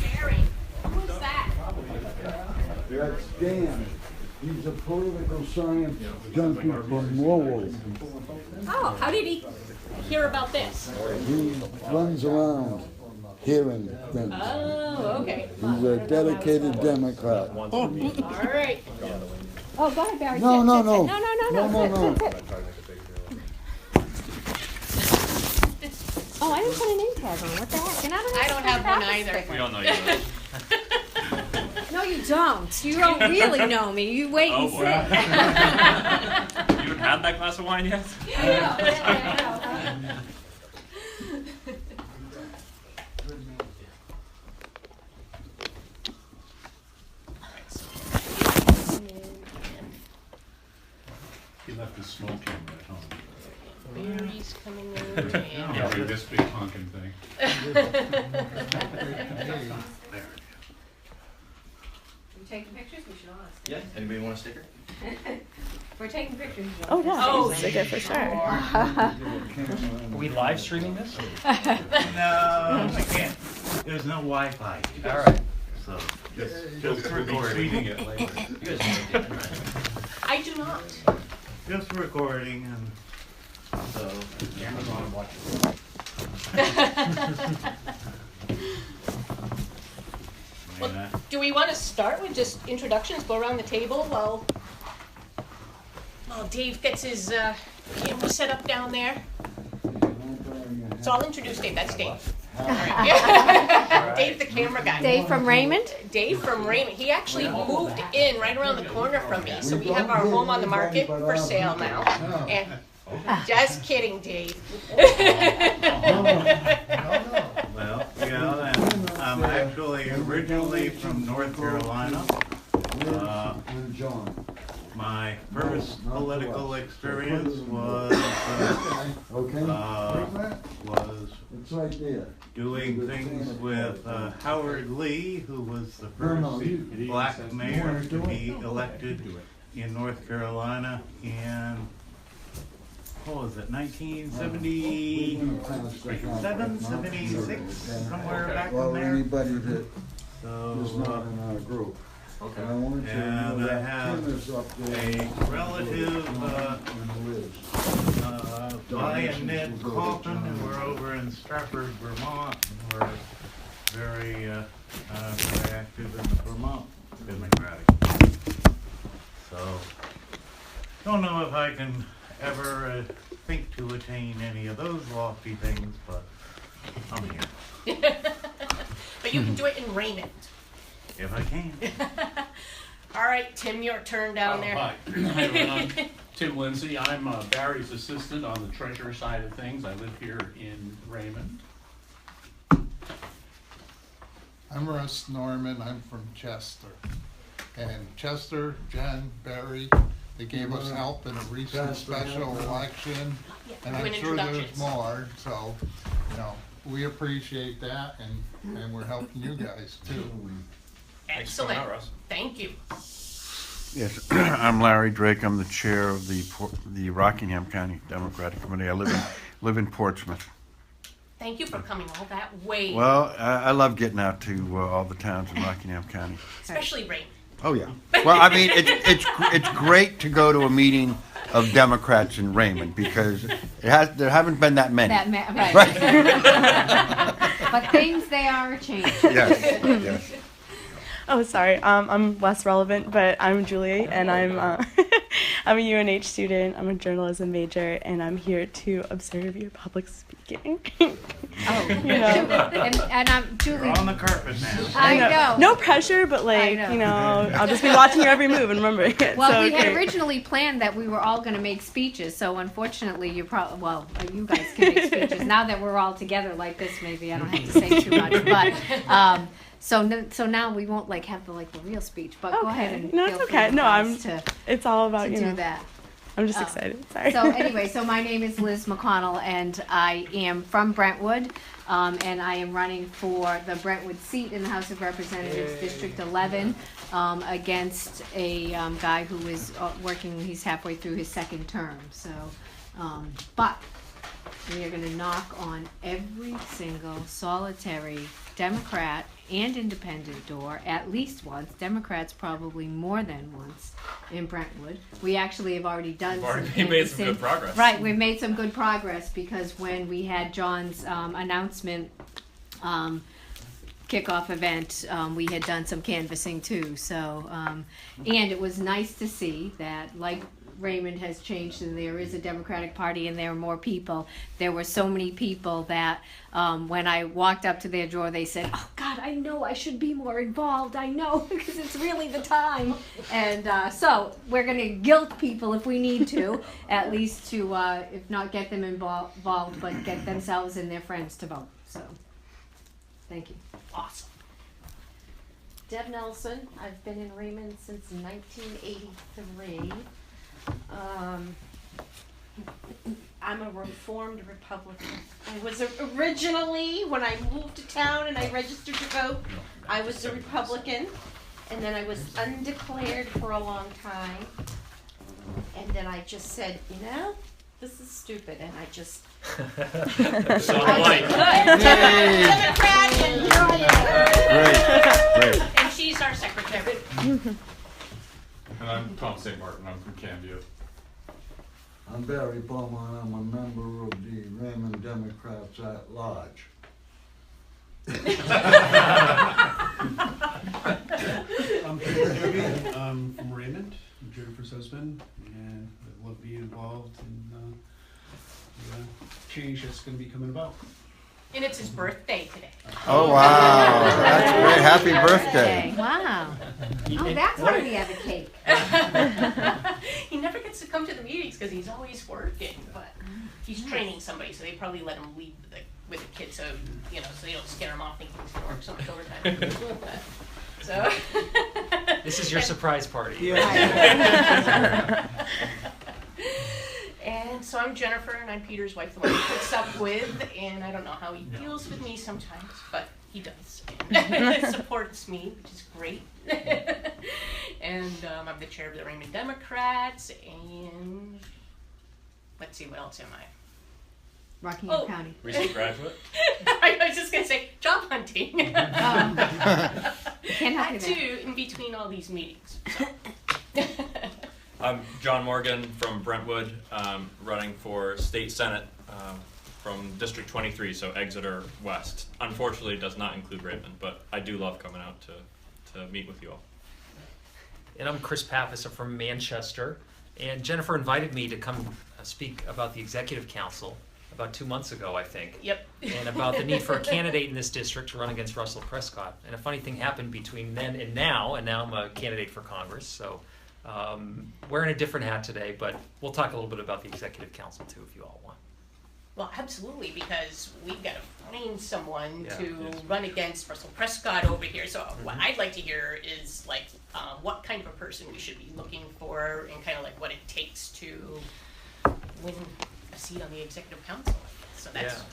Barry, who's that? That's Dan. He's a political science junkie from Lowell. Oh, how did he hear about this? He runs around hearing things. Oh, okay. He's a dedicated Democrat. All right. Oh, go ahead, Barry. No, Sit, no, sit, no. sit. No. Sit. Oh, I didn't put a name tag on. What the heck? And I don't have one either. We don't know you. No, you don't. You don't really know me. You wait and see. You haven't had that glass of wine yet? I know. He left his smoke camera at home. Barry's coming in. Yeah, like this big honking thing. There. We taking pictures? We should all ask. Yeah. Anybody want a sticker? We're taking pictures. Oh yeah, Oh, sticker for sure. Are we live streaming this? No, I can't. There's no Wi-Fi. All right. So just We'll be recording. tweeting it later. You guys know it, right? I do not. Just recording, and so Camera's on. Watch Well, do we want to start with just introductions? Go around the table while Dave gets his camera set up down there. So I'll introduce Dave. That's Dave. All right. Dave, the camera guy. Dave from Raymond. Dave from Raymond. He actually moved in right around the corner from me, so we have our home on the market for sale now. And just kidding, Dave. well, I'm actually originally from North Carolina. With John. My first political experience was Okay? was It's right there. doing things with Howard Lee, who was the first black mayor to be elected in North Carolina in, what was it, 1977, 76, somewhere back in Well, there. anybody that is So, not in our group. Okay. And I want you to And know I that have Tim is up there. a relative, And Liz. Vi and Ned Coffin, who were over in Stratford, Vermont, and were very active in the Vermont Democratic. So, don't know if I can ever think to attain any of those lofty things, but I'm here, But you can do it in Raymond. if I can. All right, Tim, your turn down there. Hi. Hi, everyone. I'm Tim Lindsay. I'm Barry's assistant on the treasurer side of things. I live here in Raymond. I'm Russ Norman, I'm from Chester. And Chester, Jen, Barry, they gave us help in a recent special election. And I'm sure there's more, so, we appreciate that and we're helping you guys too. Excellent. Thanks for coming out, Russ. Thank you. Yes, I'm Larry Drake. I'm the chair of the Rockingham County Democratic Committee. I live in Portsmouth. Thank you for coming all that way. Well, I love getting out to all the towns in Rockingham County. Especially Raymond. Oh yeah. Well, I mean, it's great to go to a meeting of Democrats in Raymond because there haven't been that many. Right. But things they are changing. Yes. Yes. Oh, sorry. I'm less relevant, but I'm Julie, and I'm I'm a UNH student. I'm a journalism major, and I'm here to observe your public speaking. Oh, and I'm Julie. We're on the carpet now. I know. No pressure, but I'll just be watching your every move and remembering it. Well, so, we had okay. originally planned that we were all going to make speeches, so unfortunately, you guys can make speeches. Now that we're all together like this, maybe I don't have to say too much, but. So now we won't have the real speech, but go ahead and no, feel it's free okay. No, it's all about to do that. I'm just excited. Sorry. So anyway, my name is Liz McConnell, and I am from Brentwood, and I am running for the Brentwood seat in the House of Representatives, District 11, against a guy who is working. He's halfway through his second term. So, but We are gonna knock on every single solitary Democrat and independent door at least once. Democrats probably more than once in Brentwood. We actually have already done We've already some made some good canvassing. progress. Right, we've made some good progress because when we had John's announcement kickoff event, we had done some canvassing too. So, and it was nice to see that, like Raymond has changed and there is a Democratic Party and there are more people. There were so many people that when I walked up to their door, they said, "Oh God, I know I should be more involved. I know because it's really the time." And so we're going to guilt people if we need to, at least to, if not get them involved, but get themselves and their friends to vote. So, thank you. Awesome. Deb Nelson, I've been in Raymond since 1983. I'm a reformed Republican. I was originally, when I moved to town and I registered to vote, I was a Republican, and then I was undeclared for a long time, and then I just said, you know, this is stupid, and I just So light. Democrat, and here I am. Great. And she's our secretary. And I'm Tom St. Martin, I'm from Canview. I'm Barry Beaumont, I'm a member of the Raymond Democrats at Large. I'm Peter Derby. I'm from Raymond. I'm Jennifer's husband, and I love being involved in the change that's going to be coming about. And it's his birthday today. Oh, wow. That's great. Happy birthday. Wow. Oh, that's why we have a cake. He never gets to come to the meetings because he's always working, but he's training somebody, so they probably let him leave with the kids, so you know, so they don't scare him off thinking he's gonna work so much overtime. So This is your surprise party. And so I'm Jennifer, and I'm Peter's wife, the one he puts up with, and I don't know how he deals with me sometimes, but he does. And supports me, which is great. And I'm the chair of the Raymond Democrats, and let's see, what else am I? Rockingham County. Recent graduate. I was just gonna say job hunting. Can't help I you there. do in between all these meetings. So. I'm John Morgan from Brentwood, running for state senate from District 23, so Exeter West. Unfortunately, it does not include Raymond, but I do love coming out to meet with you all. And I'm Chris Pappas. I'm from Manchester. And Jennifer invited me to come speak about the Executive Council about 2 months ago, I think. Yep. And about the need for a candidate in this district to run against Russell Prescott. And a funny thing happened between then and now I'm a candidate for Congress. So wearing a different hat today, but we'll talk a little bit about the Executive Council too if you all want. Well, absolutely, because we've got to find someone Yeah, to yes. run against Russell Prescott over here. So what I'd like to hear is like what kind of a person we should be looking for, and kind of like what it takes to win a seat on the Executive Council. So that's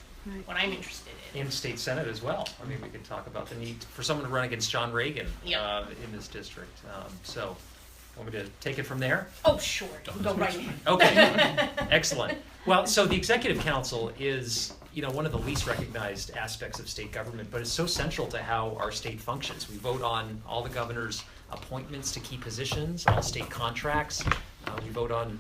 what I'm interested in. In state senate as well. I mean, we could talk about the need for someone to run against John Reagan in this district. So, want me to take it from there? Oh, sure. Go right ahead. Okay, excellent. Well, so the Executive Council is, one of the least recognized aspects of state government, but it's so central to how our state functions. We vote on all the governor's appointments to key positions, all state contracts. We vote on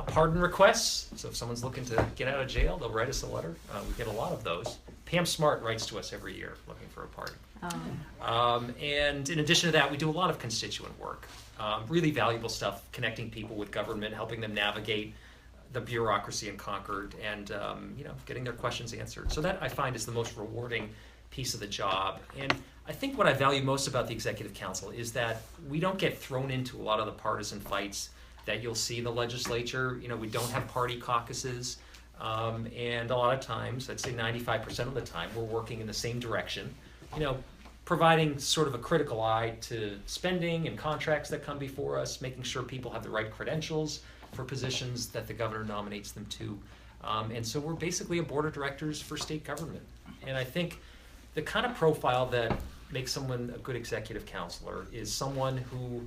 pardon requests. So if someone's looking to get out of jail, they'll write us a letter. We get a lot of those. Pam Smart writes to us every year looking for a pardon. And in addition to that, we do a lot of constituent work. Really valuable stuff, connecting people with government, helping them navigate the bureaucracy in Concord, and getting their questions answered. So that I find is the most rewarding piece of the job. And I think what I value most about the Executive Council is that we don't get thrown into a lot of the partisan fights that you'll see in the legislature. We don't have party caucuses, and a lot of times, I'd say 95% of the time, we're working in the same direction. Providing sort of a critical eye to spending and contracts that come before us, making sure people have the right credentials for positions that the governor nominates them to. And so we're basically a board of directors for state government. And I think the kind of profile that makes someone a good executive counselor is someone who,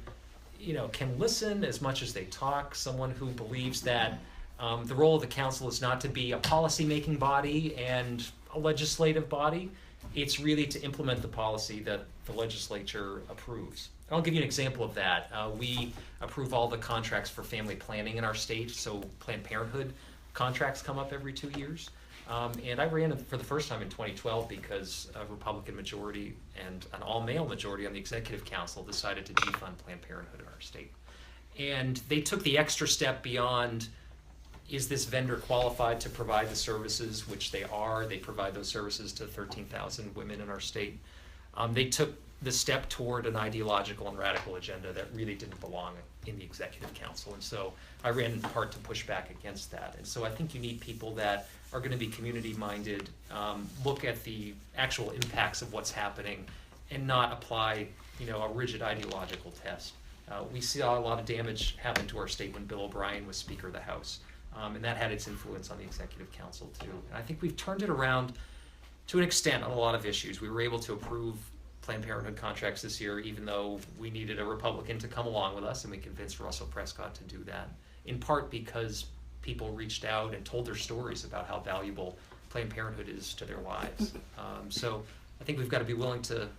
can listen as much as they talk, someone who believes that The role of the council is not to be a policy-making body and a legislative body. It's really to implement the policy that the legislature approves. I'll give you an example of that. We approve all the contracts for family planning in our state, so Planned Parenthood contracts come up every 2 years. And I ran for the first time in 2012 because a Republican majority and an all-male majority on the executive council decided to defund Planned Parenthood in our state. And they took the extra step beyond, is this vendor qualified to provide the services, which they are. They provide those services to 13,000 women in our state. They took the step toward an ideological and radical agenda that really didn't belong in the executive council. And so I ran in part to push back against that. And so I think you need people that are going to be community-minded, look at the actual impacts of what's happening, and not apply, a rigid ideological test. We saw a lot of damage happen to our state when Bill O'Brien was Speaker of the House, and that had its influence on the executive council too. And I think we've turned it around to an extent on a lot of issues. We were able to approve Planned Parenthood contracts this year, even though we needed a Republican to come along with us, and we convinced Russell Prescott to do that, in part because people reached out and told their stories about how valuable Planned Parenthood is to their lives. So I think we've got to be willing to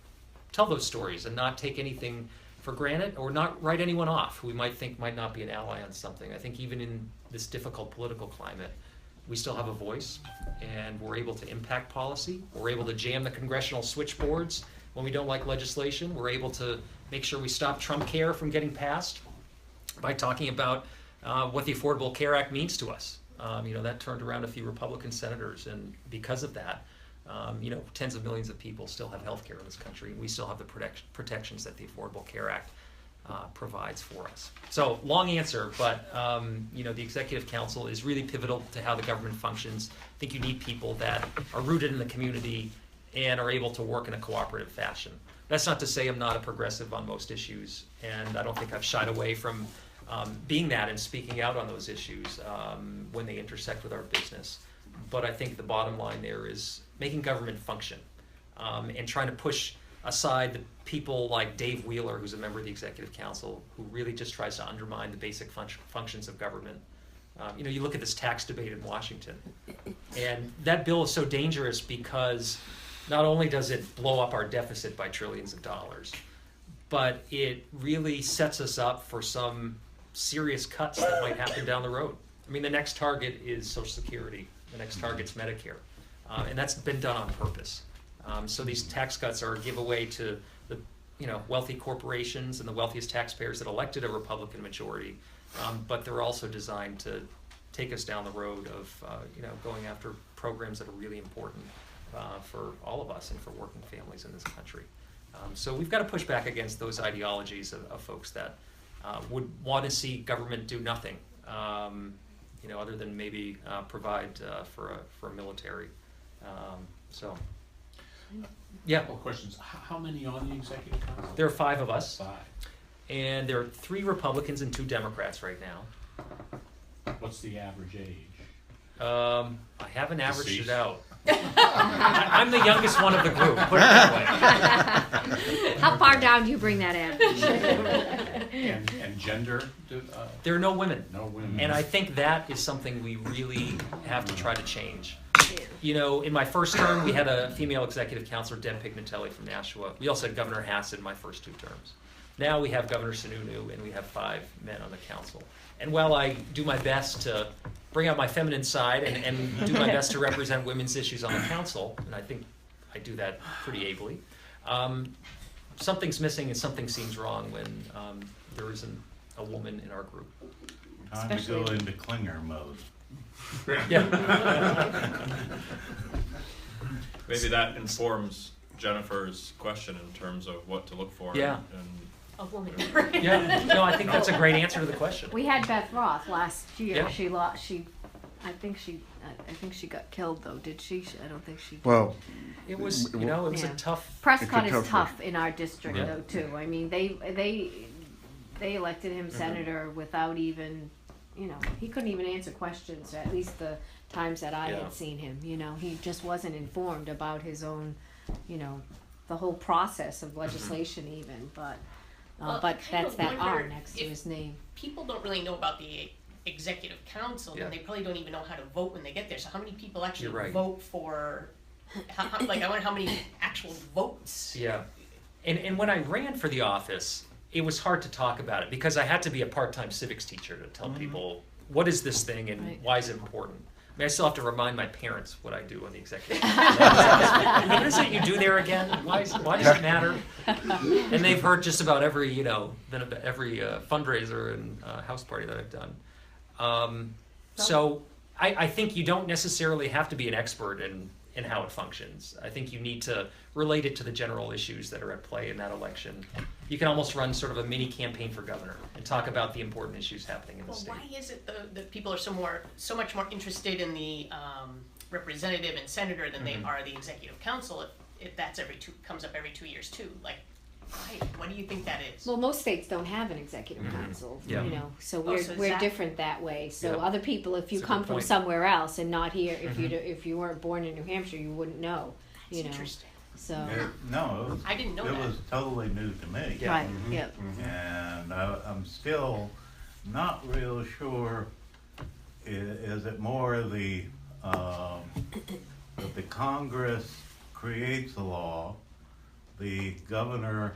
tell those stories and not take anything for granted or not write anyone off who we might think might not be an ally on something. I think even in this difficult political climate, we still have a voice, and we're able to impact policy. We're able to jam the congressional switchboards when we don't like legislation. We're able to make sure we stop Trump Care from getting passed by talking about what the Affordable Care Act means to us. That turned around a few Republican senators, and because of that, tens of millions of people still have health care in this country, and we still have the protections that the Affordable Care Act provides for us. So, long answer, but the Executive Council is really pivotal to how the government functions. I think you need people that are rooted in the community and are able to work in a cooperative fashion. That's not to say I'm not a progressive on most issues, and I don't think I've shied away from being that and speaking out on those issues when they intersect with our business. But I think the bottom line there is making government function and trying to push aside the people like Dave Wheeler, who's a member of the Executive Council, who really just tries to undermine the basic functions of government. You look at this tax debate in Washington, and that bill is so dangerous because not only does it blow up our deficit by trillions of dollars, but it really sets us up for some serious cuts that might happen down the road. I mean, the next target is Social Security. The next target's Medicare. And that's been done on purpose. So these tax cuts are a giveaway to the wealthy corporations and the wealthiest taxpayers that elected a Republican majority. But they're also designed to take us down the road of going after programs that are really important for all of us and for working families in this country. So we've got to push back against those ideologies of folks that would want to see government do nothing, other than maybe provide for a military. Yeah. Couple questions. How many on the executive council? There are 5 of us. 5. And there are 3 Republicans and 2 Democrats right now. What's the average age? I haven't averaged Deceased. it out. I'm the youngest one of the group, put it that way. How far down do you bring that average? And gender? There are no women. No women. And I think that is something we really have to try to change. In my first term, we had a female executive counselor, Deb Pignatelli from Nashua. We also had Governor Hassan in my first 2 terms. Now we have Governor Sununu, and we have 5 men on the council. And while I do my best to bring out my feminine side and do my best to represent women's issues on the council, and I think I do that pretty ably, something's missing and something seems wrong when there isn't a woman in our group. Time to go into clinger mode. Yeah. Maybe that informs Jennifer's question in terms of what to look for. Yeah. And A woman. Yeah, no, I think that's a great answer to the question. We had Beth Roth last year. Yeah. She lost. I think she got killed though. Did she? I don't think she did. Well, It was, it was Yeah. a tough. Prescott It's a is tough tough in our district Yeah. though too. I mean, they elected him senator without even, he couldn't even answer questions. At least the times that I Yeah. had seen him, he just wasn't informed about his own, the whole process of legislation even. But Well, but I kind that's of that R wonder next to if his name. people don't really know about the executive council, Yeah. then they probably don't even know how to vote when they get there. So how many people actually You're right. vote for, like, I wonder how many actual votes. Yeah. And when I ran for the office, it was hard to talk about it because I had to be a part-time civics teacher to tell people what is this thing and Right. why is it important. I mean, I still have to remind my parents what I do on the executive. What is it you do there again? Why does it matter? And they've heard just about every fundraiser and house party that I've done. So I think you don't necessarily have to be an expert in how it functions. I think you need to relate it to the general issues that are at play in that election. You can almost run sort of a mini campaign for governor and talk about the important issues happening in the Well, state. why is it that people are so much more interested in the representative and senator than they are the executive council if that's comes up every 2 years too? Like, why? What do you think that is? Well, most states don't have an executive council, Yeah. you know, so Oh, we're so is we're that- different that way. So Yeah. other people, if you That's a come good from point. somewhere else and not here, if you weren't born in New Hampshire, you wouldn't know, you know. Interesting. So No, I didn't know it that. was totally new to me. Yeah. right, yep. And I'm still not real sure, is it more that the Congress creates the law, the governor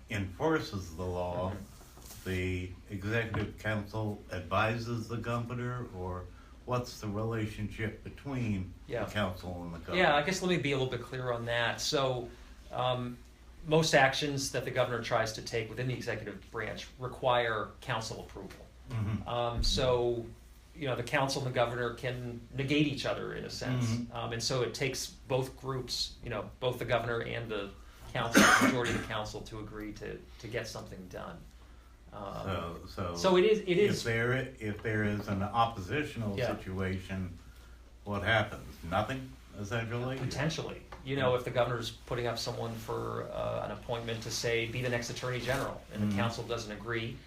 enforces the law, the executive council advises the governor, or what's the relationship between Yeah. the council and the governor? Yeah, I guess let me be a little bit clearer on that. So, most actions that the governor tries to take within the executive branch require council approval. So, you know, the council and the governor can negate each other in a sense. And so it takes both groups, you know, both the governor and the council, the majority of the council, to agree to get something done. So it is. If there is an oppositional Yeah. situation, what happens? Nothing, essentially? Potentially. You know, if the governor's putting up someone for an appointment to say, be the next attorney general, and the council doesn't agree,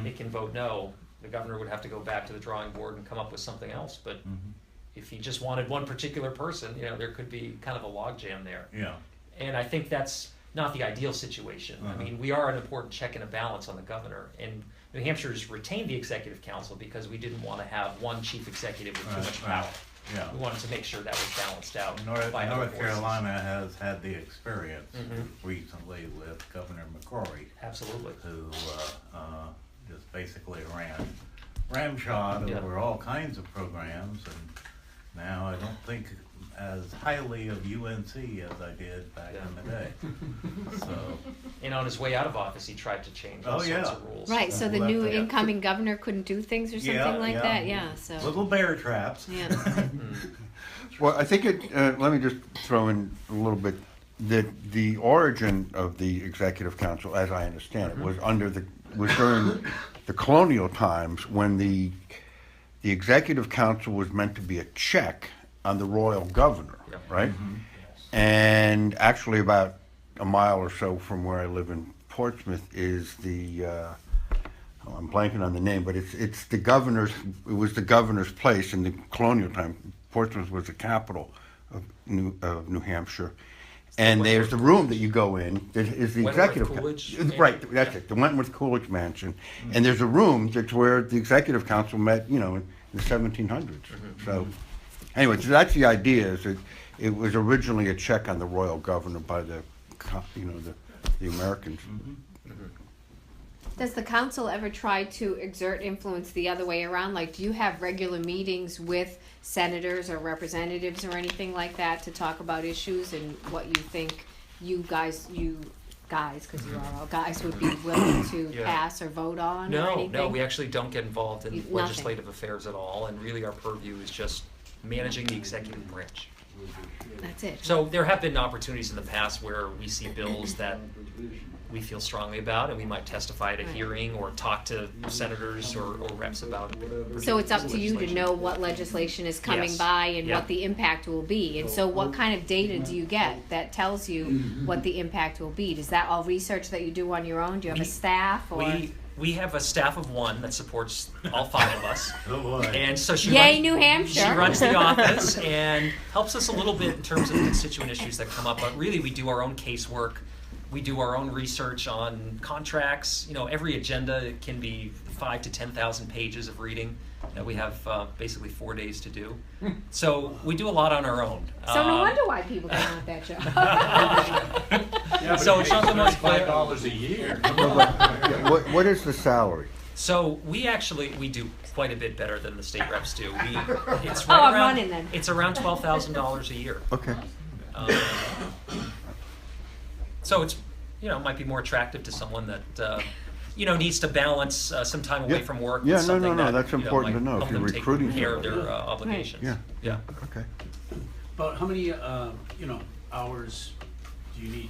it can vote no. The governor would have to go back to the drawing board and come up with something else. But if he just wanted one particular person, you know, there could be kind of a logjam there. Yeah. And I think that's not the ideal situation. I mean, we are an important check and a balance on the governor. And New Hampshire's retained the executive council because we didn't want to have one chief executive with too much power. Yeah. We wanted to make sure that was balanced out by other North forces. Carolina has had the experience recently with Governor McCrory, Absolutely. who just basically ran ramshot Yeah. over all kinds of programs, and now I don't think as highly of UNC as I did back in the day. So, And on his way out of office, he tried to change all Oh, yeah. sorts of rules. Right, so the Left new it. incoming governor couldn't do things or something like that, yeah, so. little bear traps. Yeah. Well, I think let me just throw in a little bit, that the origin of the executive council, as I understand it, was during the colonial times, when the executive council was meant to be a check on the royal governor, right? And actually about a mile or so from where I live in Portsmouth is the, I'm blanking on the name, but it's the governor's, it was the governor's place in the colonial time. Portsmouth was the capital of New Hampshire. And there's the room that you go in that is the Wentworth executive. Coolidge Right, that's it, the Wentworth Coolidge Mansion. And there's a room that's where the executive council met, you know, in the 1700s. So, anyway, so that's the idea, is that it was originally a check on the royal governor by the Americans. Does the council ever try to exert influence the other way around? Like, do you have regular meetings with senators or representatives or anything like that to talk about issues and what you think you guys, because you are all guys, would be willing to Yeah. pass or vote on or anything? No, we actually don't get involved in Nothing. legislative affairs at all, and really our purview is just managing the executive branch. That's it. So there have been opportunities in the past where we see bills that we feel strongly about, and we might testify at a hearing or talk to senators or reps about it. So it's up to you to know what legislation is coming Yes. by and Yeah. what the impact will be. And so what kind of data do you get that tells you what the impact will be? Is that all research that you do on your own? Do you have a staff or? We have a staff of one that supports all five of us. Oh boy. And so Yay, New Hampshire. She runs the office and helps us a little bit in terms of constituent issues that come up. But really, we do our own casework. We do our own research on contracts. Every agenda can be 5,000 to 10,000 pages of reading that we have basically 4 days to do. So we do a lot on our own. So no wonder why people don't want that job. Yeah, So but it's not the most clear. $5 a year. What is the salary? So we do quite a bit better than the state reps do. It's Oh, I'm around, running then. It's around $12,000 a year. Okay. So it's might be more attractive to someone that needs to balance some time away from work. Yeah, with no, something that, that's important might to know if help you're them take recruiting care of somebody. their obligations. Yeah. Okay. But how many, hours do you need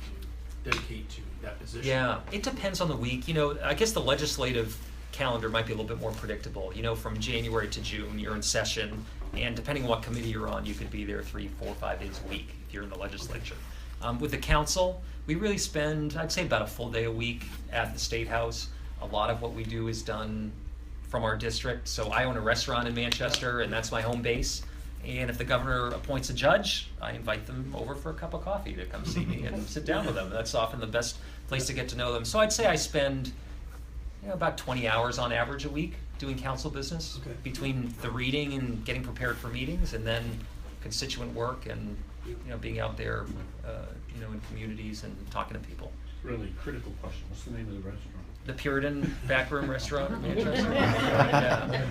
to dedicate to that position? Yeah, it depends on the week. I guess the legislative calendar might be a little bit more predictable. From January to June, you're in session, and depending on what committee you're on, you could be there 3, 4, 5 days a week if you're in the legislature. With the council, we really spend, I'd say, about a full day a week at the State House. A lot of what we do is done from our district. So I own a restaurant in Manchester, and that's my home base. And if the governor appoints a judge, I invite them over for a cup of coffee to come see me and sit down with them. That's often the best place to get to know them. So I'd say I spend about 20 hours on average a week doing council business, between the reading and getting prepared for meetings, and then constituent work and being out there in communities and talking to people. Really critical question. What's the name of the restaurant? The Puritan Backroom Restaurant in Manchester. Yeah.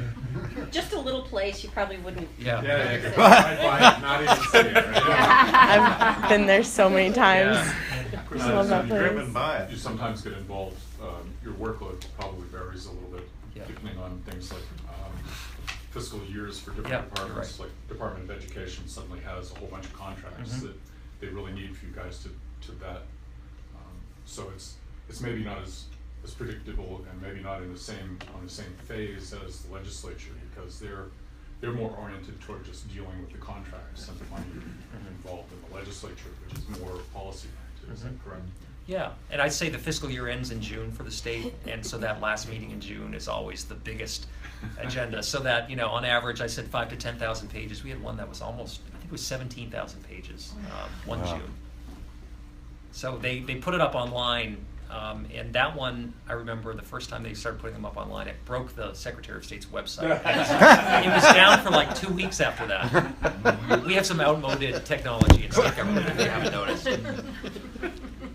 Just a little place, you probably wouldn't. Yeah. Yeah, you could drive by it, not even see it, right? Yeah. I've been there so many times. Yeah. I love that place. Driven by it. You sometimes get involved, your workload probably varies a little bit, depending on things like fiscal years for different departments. Like Department of Education suddenly has a whole bunch of contracts that they really need for you guys to vet. So it's maybe not as predictable, and maybe not on the same phase as the legislature, because they're more oriented toward just dealing with the contracts and the money involved in the legislature, which is more policy oriented. Is that correct? Yeah, and I'd say the fiscal year ends in June for the state, and so that last meeting in June is always the biggest agenda. So that, on average, I said 5,000 to 10,000 pages. We had one that was almost, I think it was 17,000 pages, one Wow. June. So they put it up online, and that one, I remember the first time they started putting them up online, it broke the Secretary of State's website. It was down for like 2 weeks after that. We have some outmoded technology in state government, if you haven't noticed.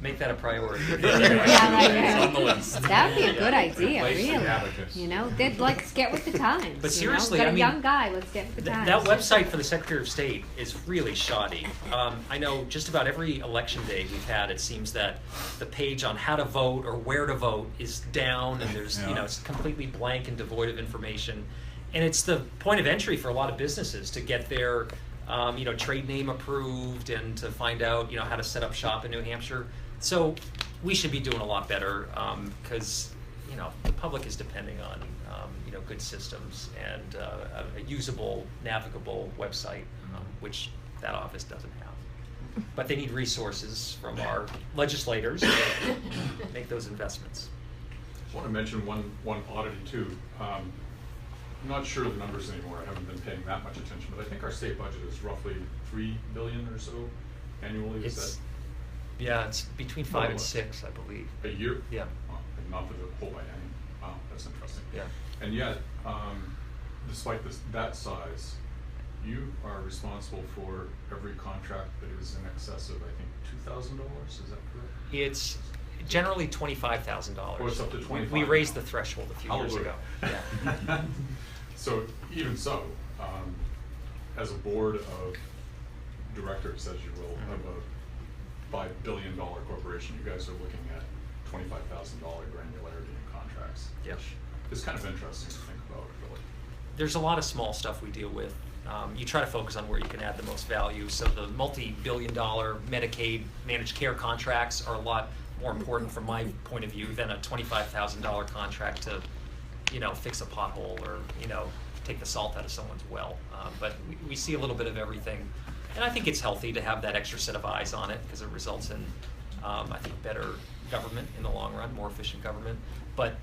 Make that a priority. Yeah, It's on the list. That would be a good idea, Replace the really. abacus. Let's get with the times. But you seriously, got I a mean, young guy. Let's get with the times. That website for the Secretary of State is really shoddy. I know just about every election day we've had, it seems that the page on how to vote or where to vote is down, and there's it's completely blank and devoid of information. And it's the point of entry for a lot of businesses to get their trade name approved and to find out how to set up shop in New Hampshire. So we should be doing a lot better, because the public is depending on good systems and a usable, navigable website, which that office doesn't have. But they need resources from our legislators to make those investments. I want to mention one oddity too. I'm not sure of the numbers anymore. I haven't been paying that much attention, but I think our state budget is roughly $3 billion or so annually. Yeah, it's between 5 and 6, I believe. A year? Yeah. Oh, not for the whole biennium. Wow, that's interesting. Yeah. And yet, despite that size, you are responsible for every contract that is in excess of, I think, $2,000. Is that correct? It's generally $25,000. Oh, it's up to $25,000. We raised the threshold a few years ago. Hallelujah. Yeah. So even so, as a board of directors, as you will, of a $5 billion corporation, you guys are looking at $25,000 granularity in contracts. Yes. It's kind of interesting to think about, really. There's a lot of small stuff we deal with. You try to focus on where you can add the most value. So the multi-billion-dollar Medicaid managed care contracts are a lot more important from my point of view than a $25,000 contract to, fix a pothole or, take the salt out of someone's well. But we see a little bit of everything. And I think it's healthy to have that extra set of eyes on it because it results in, I think, better government in the long run, more efficient government. But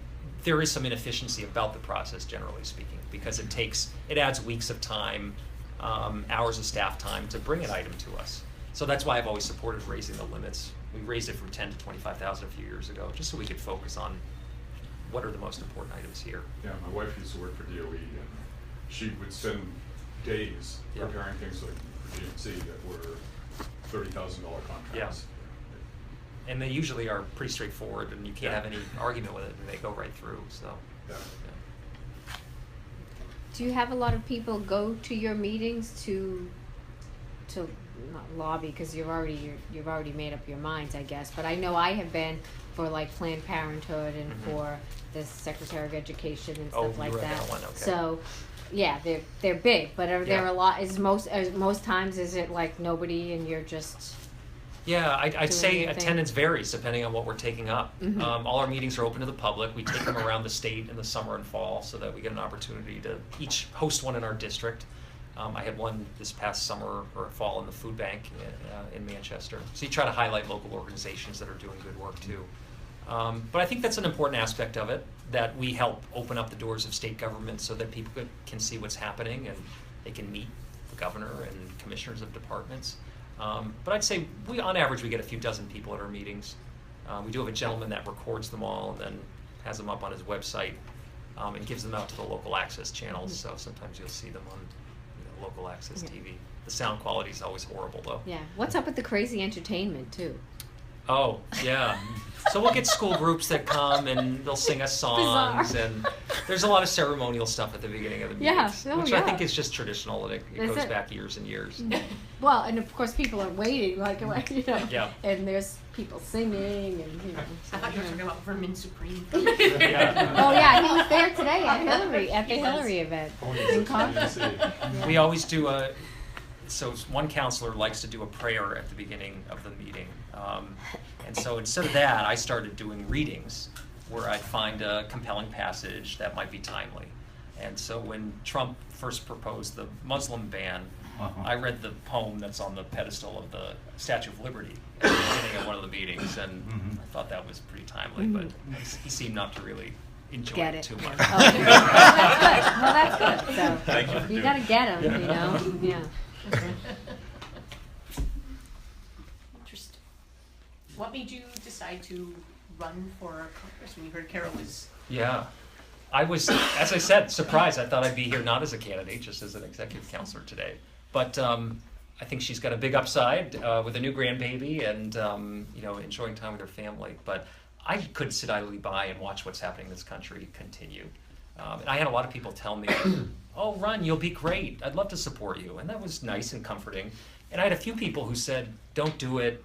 there is some inefficiency about the process, generally speaking, because it adds weeks of time, hours of staff time to bring an item to us. So that's why I've always supported raising the limits. We raised it from 10 to 25,000 a few years ago, just so we could focus on what are the most important items here. Yeah, my wife used to work for DOE, and she would spend days Yeah. preparing things like for GMC that were $30,000 contracts. And they usually are pretty straightforward, and you can't have any argument with it, and they go right through. So. Yeah. Do you have a lot of people go to your meetings to not lobby, because you've already made up your minds, I guess, but I know I have been for like Planned Parenthood and for the Secretary of Education and stuff like you read that. that one, okay. So yeah, they're big, but are there Yeah. a lot, most times is it like nobody and you're just Yeah, I'd doing say your thing? attendance varies depending on what we're taking up. Mhm. All our meetings are open to the public. We take them around the state in the summer and fall so that we get an opportunity to each host one in our district. I had one this past summer or fall in the food bank in Manchester. So you try to highlight local organizations that are doing good work too. But I think that's an important aspect of it, that we help open up the doors of state government so that people can see what's happening and they can meet the governor and commissioners of departments. But I'd say on average, we get a few dozen people at our meetings. We do have a gentleman that records them all and then has them up on his website and gives them out to the local access channels. So sometimes you'll see them on local access TV. The sound quality is always horrible, though. yeah. What's up with the crazy entertainment too? Oh, yeah. So we'll get school groups that come and they'll sing us songs, Bizarre. and there's a lot of ceremonial stuff at the beginning of the Yeah, meetings, oh, which I yeah. think is just traditional, and it Is goes it? back years and years. Well, and of course people are waiting, like you know, Yeah. and there's people singing and you know. I thought you were talking about Vermin Supreme. Yeah. Oh yeah, he was there today at the He was. Hillary event in Congress. We always do so one counselor likes to do a prayer at the beginning of the meeting. And so instead of that, I started doing readings where I'd find a compelling passage that might be timely. And so when Trump first proposed the Muslim ban, I read the poem that's on the pedestal of the Statue of Liberty at the beginning of one of the meetings, and I thought that was pretty timely, but he seemed not to really enjoy Get it it. too much. Oh, well, that's good. So Thank you for you doing gotta it. get them, you know. Yeah. Interesting. What made you decide to run for Congress when you heard Carol was? Yeah. I was, as I said, surprised. I thought I'd be here not as a candidate, just as an executive counselor today. But I think she's got a big upside with a new grandbaby and enjoying time with her family. But I couldn't sit idly by and watch what's happening in this country continue. And I had a lot of people tell me, "Oh, run, you'll be great. I'd love to support you," and that was nice and comforting. And I had a few people who said, "Don't do it.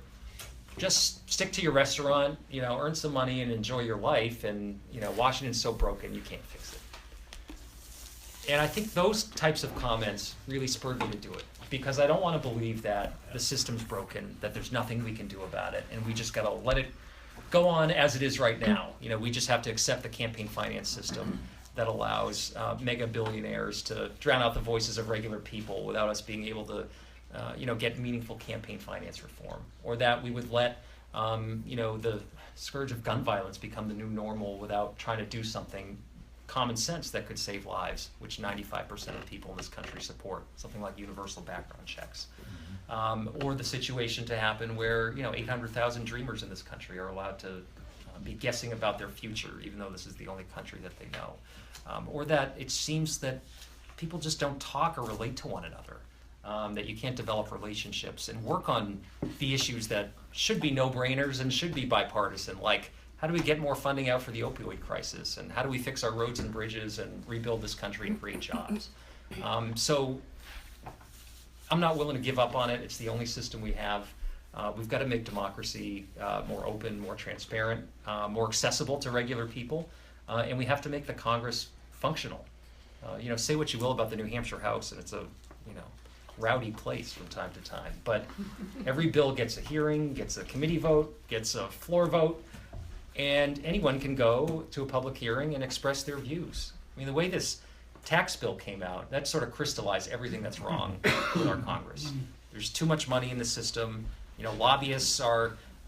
Just stick to your restaurant, earn some money and enjoy your life. And, Washington's so broken, you can't fix it." And I think those types of comments really spurred me to do it, because I don't want to believe that the system's broken, that there's nothing we can do about it, and we just got to let it go on as it is right now. We just have to accept the campaign finance system that allows mega billionaires to drown out the voices of regular people without us being able to get meaningful campaign finance reform, or that we would let the scourge of gun violence become the new normal without trying to do something common sense that could save lives, which 95% of people in this country support, something like universal background checks. Or the situation to happen where 800,000 dreamers in this country are allowed to be guessing about their future, even though this is the only country that they know. Or that it seems that people just don't talk or relate to one another. That you can't develop relationships and work on the issues that should be no-brainers and should be bipartisan, like how do we get more funding out for the opioid crisis, and how do we fix our roads and bridges and rebuild this country and create jobs. So I'm not willing to give up on it. It's the only system we have. We've got to make democracy more open, more transparent, more accessible to regular people, and we have to make the Congress functional. Say what you will about the New Hampshire House, and it's a rowdy place from time to time, but every bill gets a hearing, gets a committee vote, gets a floor vote, and anyone can go to a public hearing and express their views. I mean, the way this tax bill came out, that sort of crystallized everything that's wrong with our Congress. There's too much money in the system. Lobbyists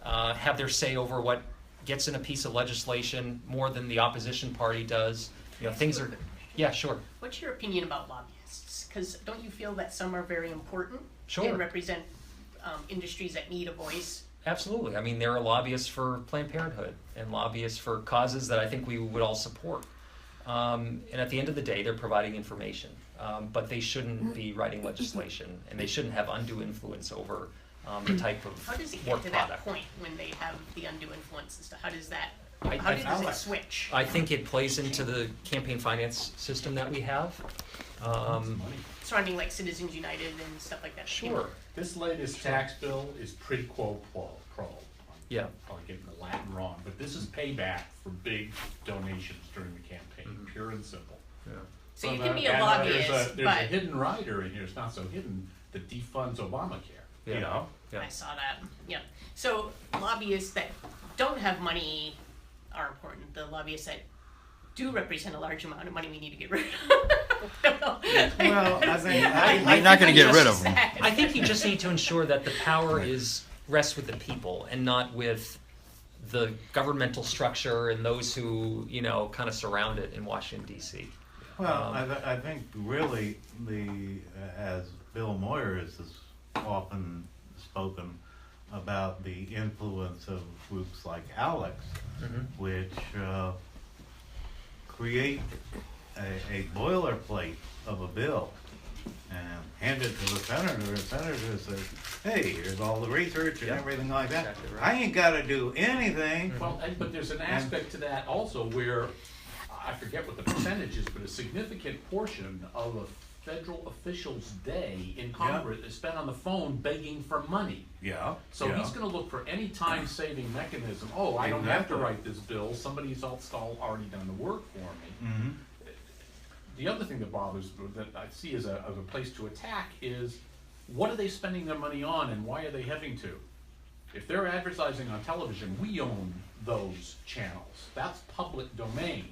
have their say over what gets in a piece of legislation more than the opposition party does. Things are, yeah, sure. What's your opinion about lobbyists? Because don't you feel that some are very important Sure. and represent industries that need a voice? Absolutely. I mean, there are lobbyists for Planned Parenthood and lobbyists for causes that I think we would all support. And at the end of the day, they're providing information. But they shouldn't be writing legislation, and they shouldn't have undue influence over the type of How does it work get to that product. point when they have the undue influence and stuff? How does that, I- how I- does it switch? I think it plays into the campaign finance system that we have. Surrounding like Citizens United and stuff like that? Sure. This latest tax bill is pretty quo pro. Yeah. Probably getting the Latin wrong, but this is payback for big donations during the campaign, pure and simple. Yeah. So you But, can be a and lobbyist, there's a but hidden rider in here, it's not so hidden, that defunds Obamacare, Yeah. you know? Yeah. I saw that, yeah. So lobbyists that don't have money are important. The lobbyists that do represent a large amount of money we need to get rid of. Well, I think, You're not gonna get rid of them. I think you just need to ensure that the power rests with the people and not with the governmental structure and those who, kind of surround it in Washington, D.C. well, I think really as Bill Moyers has often spoken about the influence of groups like Alex, which create a boilerplate of a bill and hand it to the senator. The senator says, hey, here's all the research and Yeah. everything like that. Exactly right. I ain't got to do anything. Well, but there's an aspect to that also where, I forget what the percentage is, but a significant portion of a federal official's day in Congress is spent on the phone begging for money. Yeah. So yeah. he's gonna look for any time-saving mechanism. Oh, I don't have to Exactly. write this bill, somebody's else already done the work for me. Mhm. The other thing that bothers, that I see as a place to attack is, what are they spending their money on and why are they having to? If they're advertising on television, we own those channels. That's public domain.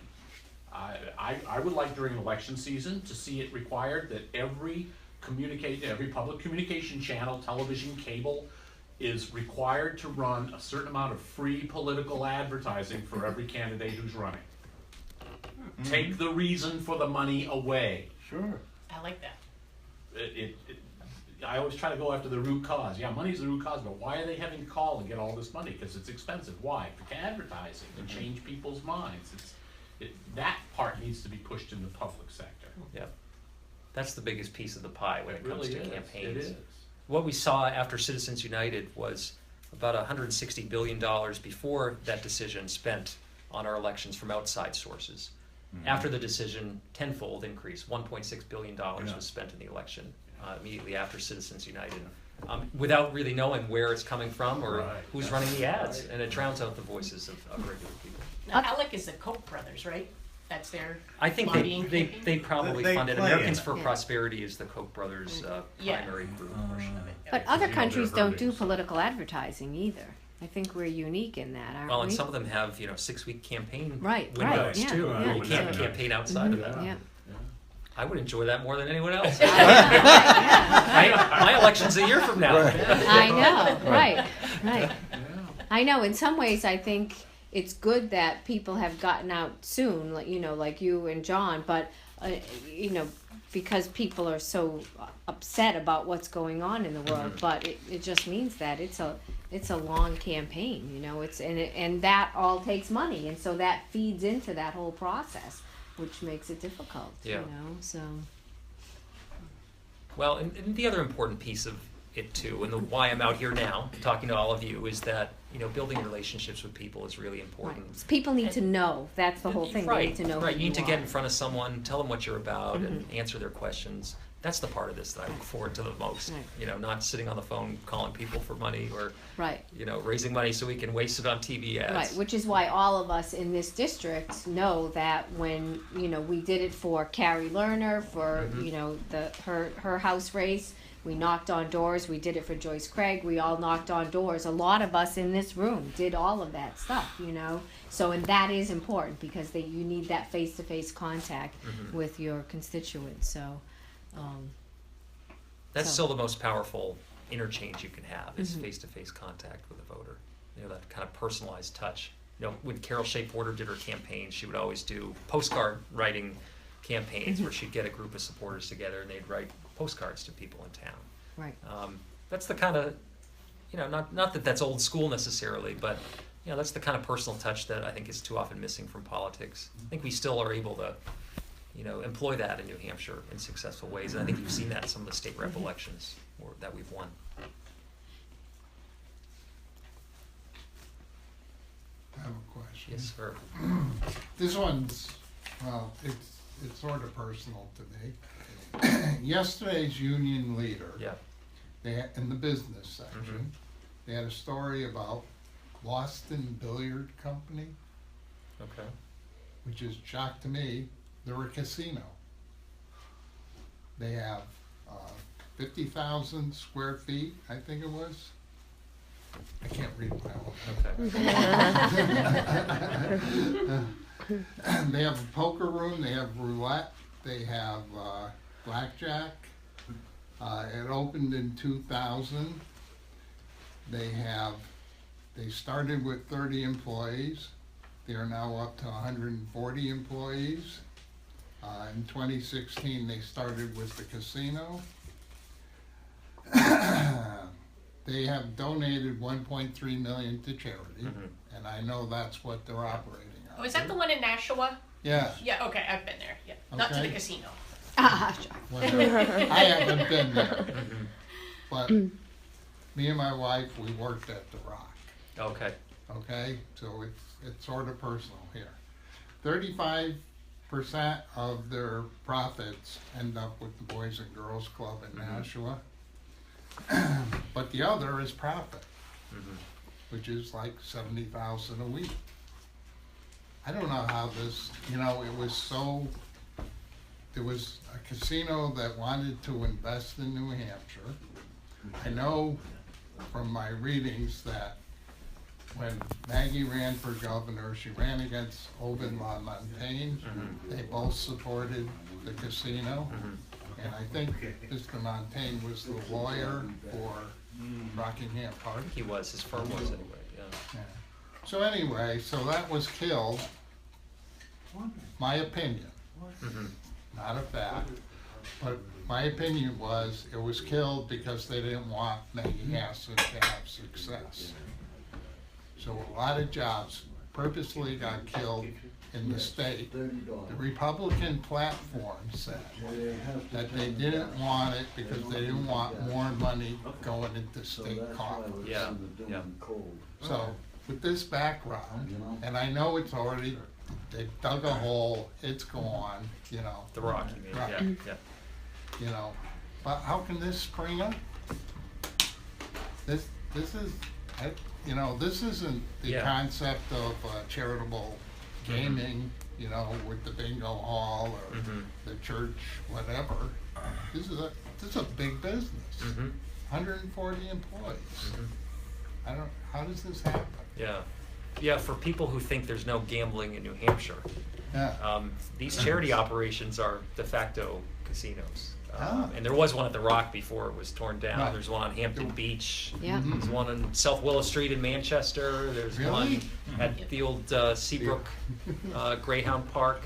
I would like during election season to see it required that every public communication channel, television, cable, is required to run a certain amount of free political advertising for every candidate who's running. Take the reason for the money away. Sure. I like that. I always try to go after the root cause. Yeah, money's the root cause, but why are they having to call and get all this money? Because it's expensive. Why? For advertising, to change people's minds. That part needs to be pushed in the public sector. Yeah. That's the biggest piece of the pie when it comes really to is. campaigns. It is. What we saw after Citizens United was about $160 billion before that decision spent on our elections from outside sources. After the decision, tenfold increase, $1.6 billion was spent in the election immediately after Citizens United, without really knowing where it's coming from or who's running the ads, and it drowns out the voices of regular people. Now, Alec is the Koch brothers, right? That's their I think lobbying they campaign? probably They funded. play in Americans it. for Yeah. Prosperity is the Koch brothers' Yeah. primary group. Portion of it, yeah. But other they're countries don't do hurting, so. political advertising either. I think we're unique in that, aren't we? Well, and some of them have 6-week campaign Right, windows yeah, too. yeah, You can't so- campaign outside of that. Yeah. I would enjoy that more than anyone else. Yeah. My election's a year from now. I know, right. I know, in some ways, I think it's good that people have gotten out soon, like you and John, but, because people are so upset about what's going on in the world, but it just means that it's a long campaign, and that all takes money, and so that feeds into that whole process, which makes it difficult, Yeah. so. Well, and the other important piece of it too, and why I'm out here now talking to all of you, is that building relationships with people is really important. Right. People need to know. That's the whole thing. Right, They need to know right. who You need to are. get in front of someone, tell them what you're about, and answer their questions. That's the part of this that I look forward to the most. Right. Not sitting on the phone calling people for money or Right. Raising money so we can waste it on TV ads. Right, which is why all of us in this district know that when, we did it for Carrie Lerner, for, her house race, we knocked on doors, we did it for Joyce Craig, we all knocked on doors. A lot of us in this room did all of that stuff, So, and that is important because you need that face-to-face contact with your constituents, so. That's So- still the most powerful interchange you can have is face-to-face contact with a voter. That kind of personalized touch. When Carol Shea Porter did her campaign, she would always do postcard writing campaigns where she'd get a group of supporters together and they'd write postcards to people in town. Right. That's the kind of you know, not that that's old school necessarily, but you know, that's the kind of personal touch that I think is too often missing from politics. I think we still are able to, you know, employ that in New Hampshire in successful ways, and I think you've seen that in some of the state rep elections that we've won. I have a question. Yes, sir. This one's, well, it's sort of personal to me. Yesterday's union leader, Yeah. they had, in the business section, they had a story about Boston Billiard Company, Okay. which is shock to me. They're a casino. They have 50,000 square feet, I think it was. I can't read my own. Okay. They have a poker room, they have roulette, they have blackjack. It opened in 2000. They started with 30 employees. They are now up to 140 employees. In 2016, they started with the casino. They have donated 1.3 million to charity, and I know that's what they're operating on. Oh, is that the one in Nashua? Yeah. Yeah, okay, I've been there, yeah. Not to the Okay. casino. Whatever. I haven't been there, but me and my wife, we worked at the Rock. Okay. Okay, so it's sort of personal here. 35% of their profits end up with the Boys and Girls Club in Nashua. But the other is profit, which is like 70,000 a week. I don't know how this, you know, there was a casino that wanted to invest in New Hampshire. I know from my readings that when Maggie ran for governor, she ran against Owen LaMontagne. They both supported the casino. And I think Mr. Montaigne was the lawyer for Rockingham Park. He was, his firm was anyway, yeah. Yeah. So anyway, so that was killed. My opinion, not a fact, but my opinion was it was killed because they didn't want Maggie Hassan to have success. So a lot of jobs purposely got killed in the state. The Republican platform said that they didn't want it because they didn't want more money going into state coffers. Yeah, yeah. So with this background, and I know it's already, they dug a hole, it's gone, you know. The Rock, you mean, Right. yeah. You know, but how can this spring up? This is, you know, this isn't the Yeah. concept of charitable gaming, you know, with the bingo hall or the church, whatever. This is a big business. 140 employees. How does this happen? Yeah. Yeah, for people who think there's no gambling in New Hampshire, Yeah. these charity operations are de facto casinos. And there was one at the Rock before it was torn down. Right. There's one on Hampton Beach. Yeah. There's one on South Willow Street in Manchester. There's Really? one at the old Seabrook Greyhound Park.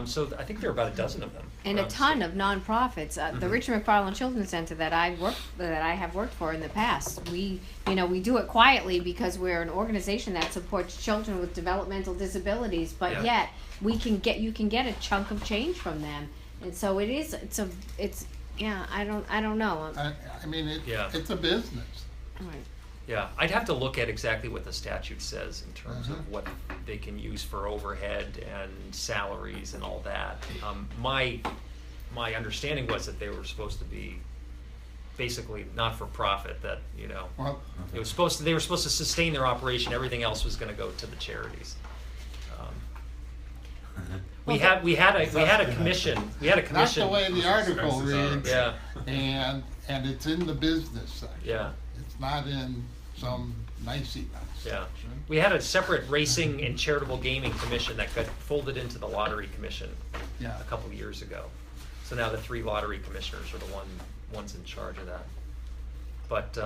So I think there are about a dozen of them. And a around the ton state. of nonprofits. The Richard McFarland Children's Center that I have worked for in the past. We do it quietly because we're an organization that supports children with developmental disabilities, but Yeah. yet you can get a chunk of change from them. And so I don't know. I mean, Yeah. it's a business. Right. Yeah, I'd have to look at exactly what the statute says in terms of what they can use for overhead and salaries and all that. My understanding was that they were supposed to be basically not for profit. That Well, they were supposed to sustain their operation. Everything else was going to go to the charities. We had a commission. We had a not commission. the way the article reads. Yeah. And it's in the business section. Yeah. It's not in some nicey nice Yeah. section. We had a separate racing and charitable gaming commission that got folded into the lottery commission Yeah. a couple of years ago. So now the 3 lottery commissioners are the ones in charge of that. But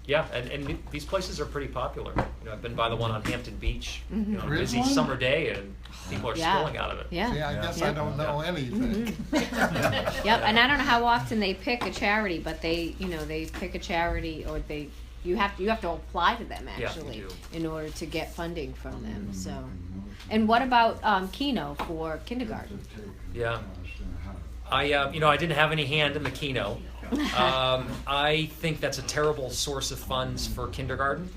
yeah, and these places are pretty popular. I've been by the one on Hampton Beach, a busy Really? summer day, and people are Yeah. spilling out of it. Yeah. See, I guess I don't know anything. Yep, and I don't know how often they pick a charity, but they pick a charity or they You have to apply to them you actually do. in order to get funding from them. So, and what about Keno for kindergarten? Yeah. I didn't have any hand in the Keno. I think that's a terrible source of funds for kindergarten.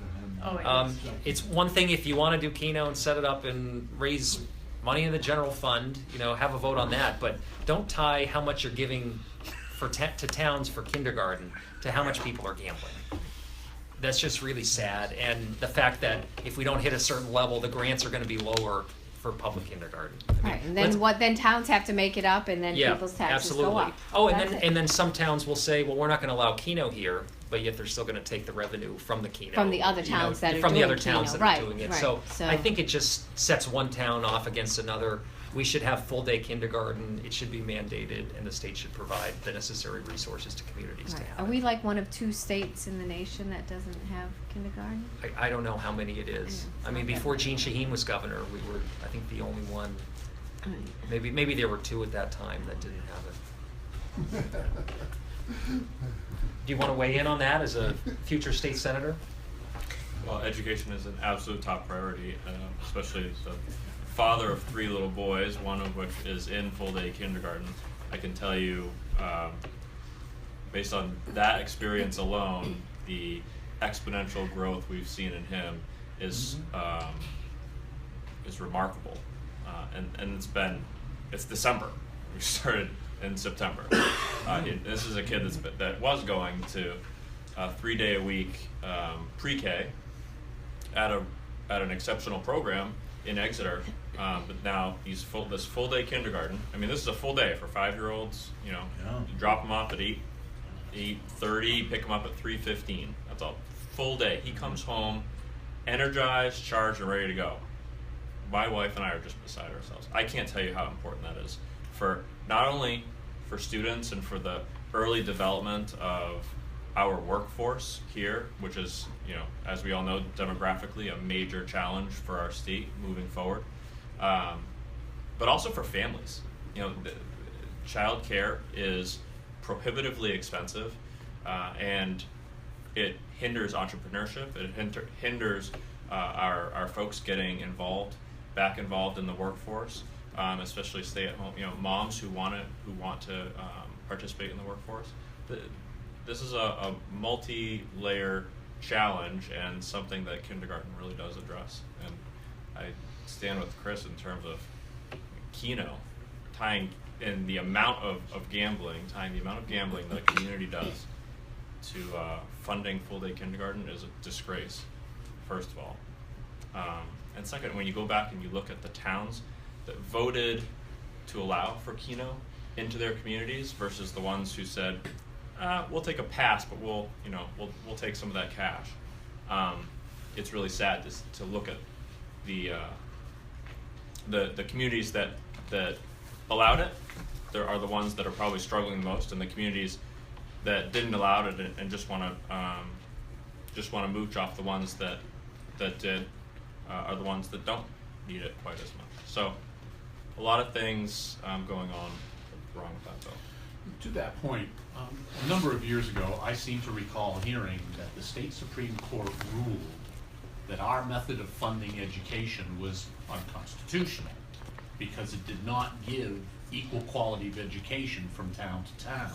Oh, it is. It's one thing if you want to do Keno and set it up and raise money in the general fund, have a vote on that, but don't tie how much you're giving to towns for kindergarten to how much people are gambling. That's just really sad, and the fact that if we don't hit a certain level, the grants are going to be lower for public kindergarten. Right, and then then towns have to make it up, and then people's taxes go up. Oh, That's it. and then some towns will say, well, we're not going to allow Keno here, but yet they're still going to take the revenue from the Keno. From the other towns that are from the doing other towns Keno. that Right, are doing it. right. So So- I think it just sets one town off against another. We should have full day kindergarten. It should be mandated, and the state should provide the necessary resources to communities to Right. have Are it. we like one of 2 states in the nation that doesn't have kindergarten? I don't know how many it is. Yeah, I mean, not that before many. Gene Shaheen was governor, we were, I think, the only one. Maybe there were 2 at that time that didn't have it. Do you want to weigh in on that as a future state senator? Well, education is an absolute top priority, especially as the father of 3 little boys, one of which is in full-day kindergarten. I can tell you, based on that experience alone, the exponential growth we've seen in him is remarkable. And it's December. We started in September. This is a kid that was going to 3-day-a-week pre-K at an exceptional program in Exeter, but now he's this full day kindergarten. I mean, this is a full day for 5-year-olds. You drop them off at 8:30, pick them up at 3:15. That's a full day. He comes home energized, charged, and ready to go. My wife and I are just beside ourselves. I can't tell you how important that is for not only for students and for the early development of our workforce here, which is, as we all know, demographically a major challenge for our state moving forward, but also for families. Child care is prohibitively expensive, and it hinders entrepreneurship. It hinders our folks getting back involved in the workforce, especially stay-at-home, moms who want to participate in the workforce. This is a multi-layer challenge and something that kindergarten really does address. And I stand with Chris in terms of Keno, tying in the amount of gambling that a community does to funding full-day kindergarten is a disgrace, first of all. And second, when you go back and you look at the towns that voted to allow for Keno into their communities versus the ones who said, we'll take a pass, but we'll take some of that cash. It's really sad to look at the communities that allowed it. There are the ones that are probably struggling the most, and the communities that didn't allow it and just want to mooch off the ones that did are the ones that don't need it quite as much. So a lot of things going on wrong with that bill. To that point, a number of years ago, I seem to recall hearing that the state Supreme Court ruled that our method of funding education was unconstitutional because it did not give equal quality of education from town to town.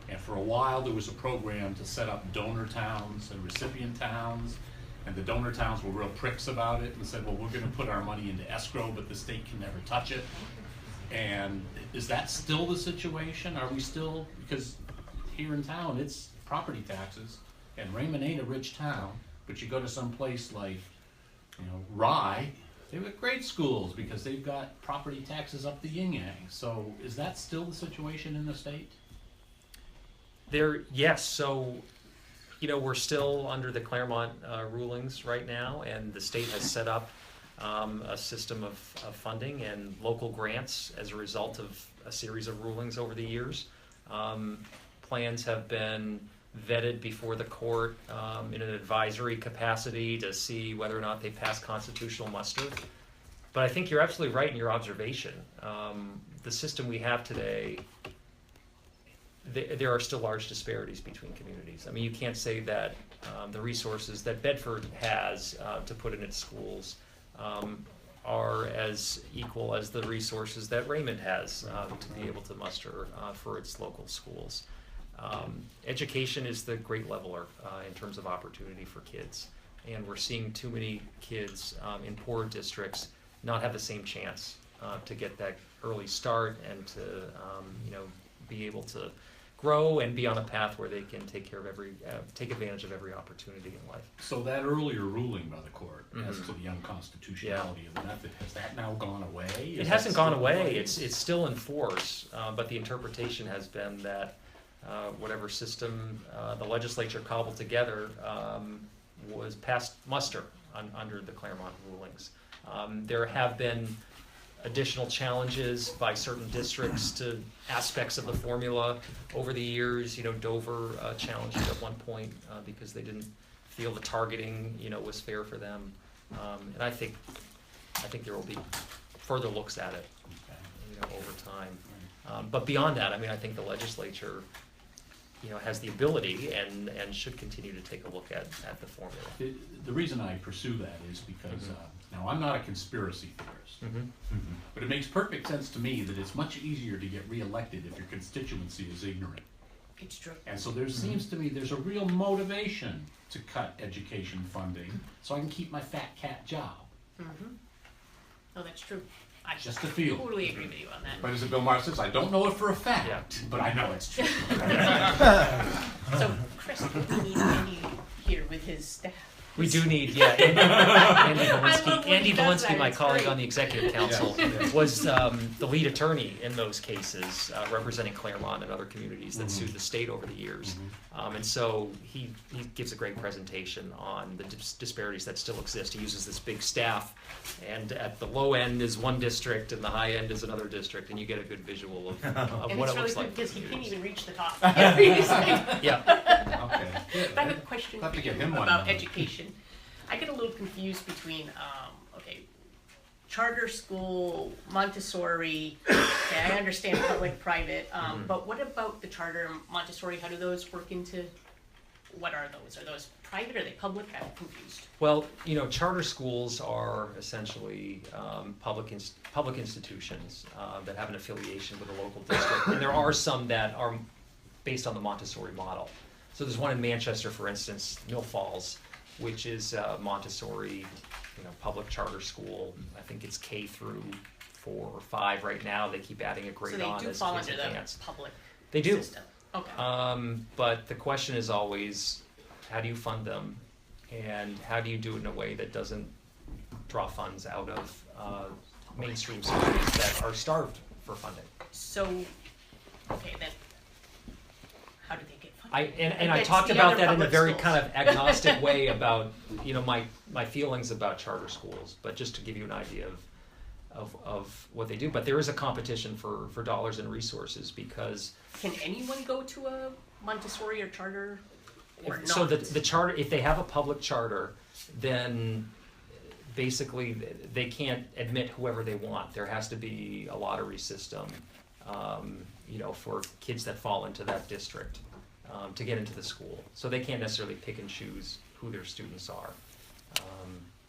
And for a while, there was a program to set up donor towns and recipient towns, and the donor towns were real pricks about it and said, well, we're going to put our money into escrow, but the state can never touch it. And is that still the situation? Are we still, because here in town, it's property taxes, and Raymond ain't a rich town, but you go to some place like, Rye, they've got great schools because they've got property taxes up the yin-yang. So is that still the situation in the state? Yes, so, we're still under the Claremont rulings right now, and the state has set up a system of funding and local grants as a result of a series of rulings over the years. Plans have been vetted before the court in an advisory capacity to see whether or not they pass constitutional muster. But I think you're absolutely right in your observation. The system we have today, there are still large disparities between communities. I mean, you can't say that the resources that Bedford has to put in its schools are as equal as the resources that Raymond has to be able to muster for its local schools. Education is the great leveler in terms of opportunity for kids, and we're seeing too many kids in poor districts not have the same chance to get that early start and to be able to grow and be on a path where they can take advantage of every opportunity in life. So that earlier ruling by the court as to the unconstitutionality of the method, has that now gone away? It hasn't gone away. It's still in force, but the interpretation has been that whatever system the legislature cobbled together was past muster under the Claremont rulings. There have been additional challenges by certain districts to aspects of the formula over the years. Dover challenged it at one point because they didn't feel the targeting was fair for them, and I think there will be further looks at it over time. But beyond that, I think the legislature has the ability and should continue to take a look at the formula. The reason I pursue that is because now I'm not a conspiracy theorist, but it makes perfect sense to me that it's much easier to get reelected if your constituency is ignorant. It's true. And so there seems to me there's a real motivation to cut education funding so I can keep my fat cat job. No, that's true. I Just a feel. totally agree with you on that. But as Bill Maher says, I don't know it for a fact, but I know it's true. So, Chris, we need Andy here with his staff. We do need, Andy I love when he does Valinsky, that, my it's colleague great. on the executive council, was the lead attorney in those cases, representing Claremont and other communities that sued the state over the years. And so he gives a great presentation on the disparities that still exist. He uses this big staff, and at the low end is one district and the high end is another district, and you get a good visual of And what it's it really looks good like. because he can't even reach the top. Yeah. Okay. I have a question Have for to get you him one. about education. I get a little confused between, charter school, Montessori, okay, I understand public, private, but what about the charter and Montessori? How do those work into, what are those? Are those private, are they public? I'm confused. Well, charter schools are essentially public institutions that have an affiliation with a local district, and there are some that are based on the Montessori model. So there's one in Manchester, for instance, Mill Falls, which is Montessori, public charter school. I think it's K through 4 or 5 right now. They keep adding a grade on So they do as fall kids under the advance. public They do. system? Okay. But the question is always, how do you fund them, and how do you do it in a way that doesn't draw funds out of mainstream schools that are starved for funding? So, okay, then, how do they get funded? I Against talked the about other that in a public very schools. kind of agnostic way about my feelings about charter schools, but just to give you an idea of what they do. But there is a competition for dollars and resources because Can anyone go to a Montessori or charter or not? so the charter, if they have a public charter, then basically they can't admit whoever they want. There has to be a lottery system, for kids that fall into that district to get into the school. So they can't necessarily pick and choose who their students are.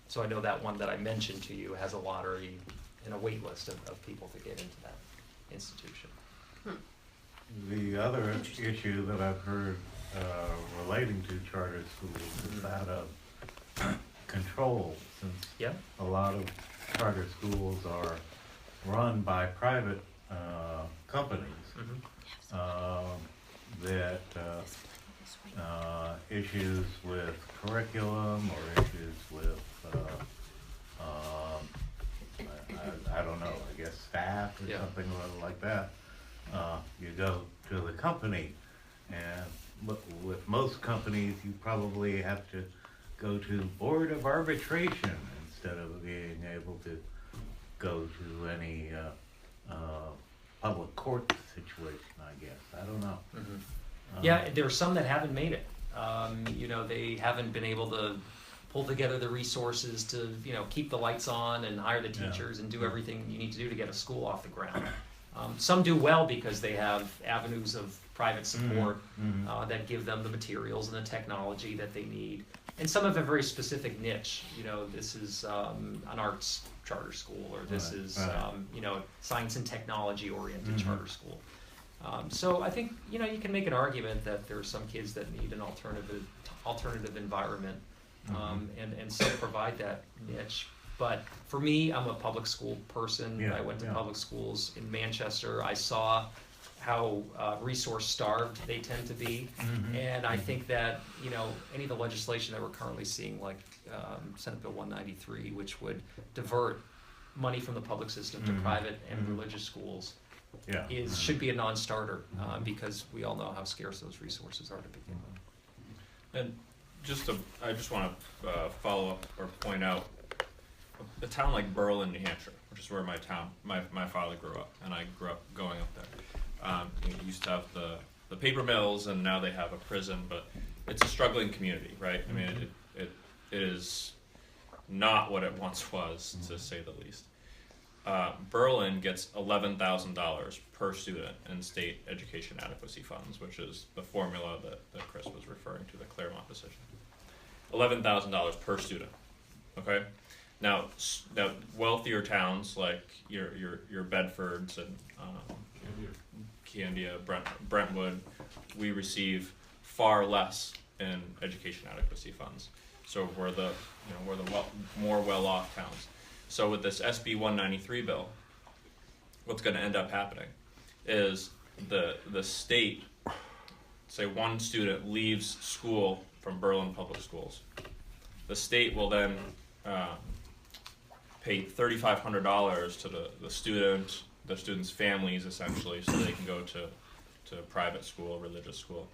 So I know that one that I mentioned to you has a lottery and a wait list of people to get into that institution. The other issue that I've heard relating to charter schools is that of control, since a lot of charter schools are run by private companies that issues with curriculum or issues with I don't know, I guess staff or something like that. You go to the company, and with most companies, you probably have to go to Board of Arbitration instead of being able to go to any public court situation, I guess. I don't know. Yeah, there are some that haven't made it. They haven't been able to pull together the resources to, keep the lights on and hire the teachers and do everything you need to do to get a school off the ground. Some do well because they have avenues of private support that give them the materials and the technology that they need. And some have a very specific niche. You know, this is an arts charter school, or this is you know, science and technology oriented charter school. So I think, you know, you can make an argument that there are some kids that need an alternative environment, and so provide that niche. But for me, I'm a public school person. I went to public schools in Manchester. I saw how resource starved they tend to be, and I think that, you know, any of the legislation that we're currently seeing, like Senate Bill 193, which would divert money from the public system to private and religious schools, should be a non-starter, because we all know how scarce those resources are to begin with. And I just want to follow up or point out a town like Berlin, New Hampshire, which is where my father grew up, and I grew up going up there. You used to have the paper mills, and now they have a prison, but it's a struggling community, right? I mean, it is not what it once was, to say the least. Berlin gets $11,000 per student in state education adequacy funds, which is the formula that Chris was referring to, the Claremont decision. $11,000 per student. Okay, now wealthier towns like your Bedfords and Candia, Brentwood, we receive far less in education adequacy funds. So we're the more well-off towns. So with this SB 193 bill, what's going to end up happening is the state, say one student leaves school from Berlin Public Schools, the state will then pay $3,500 to the students' families, essentially, so they can go to private school, religious school,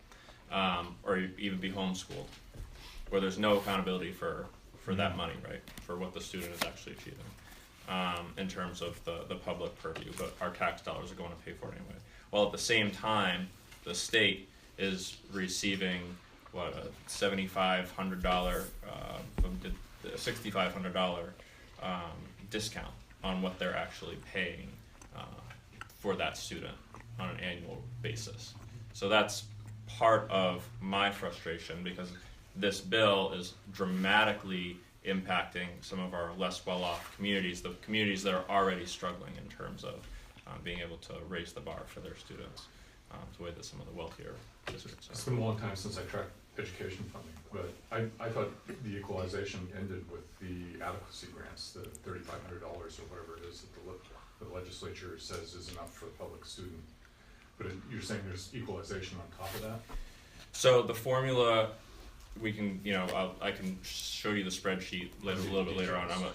or even be homeschooled, where there's no accountability for that money, right, for what the student is actually achieving in terms of the public purview, but our tax dollars are going to pay for it anyway. While at the same time, the state is receiving, what, a $7,500, $6,500 discount on what they're actually paying for that student on an annual basis. So that's part of my frustration, because this bill is dramatically impacting some of our less well-off communities, the communities that are already struggling in terms of being able to raise the bar for their students, the way that some of the wealthier districts are. It's been a long time since I tracked education funding, but I thought the equalization ended with the adequacy grants, the $3,500 or whatever it is that the legislature says is enough for a public student. But you're saying there's equalization on top of that? So the formula, we can, I can show you the spreadsheet a little bit later on. I'm a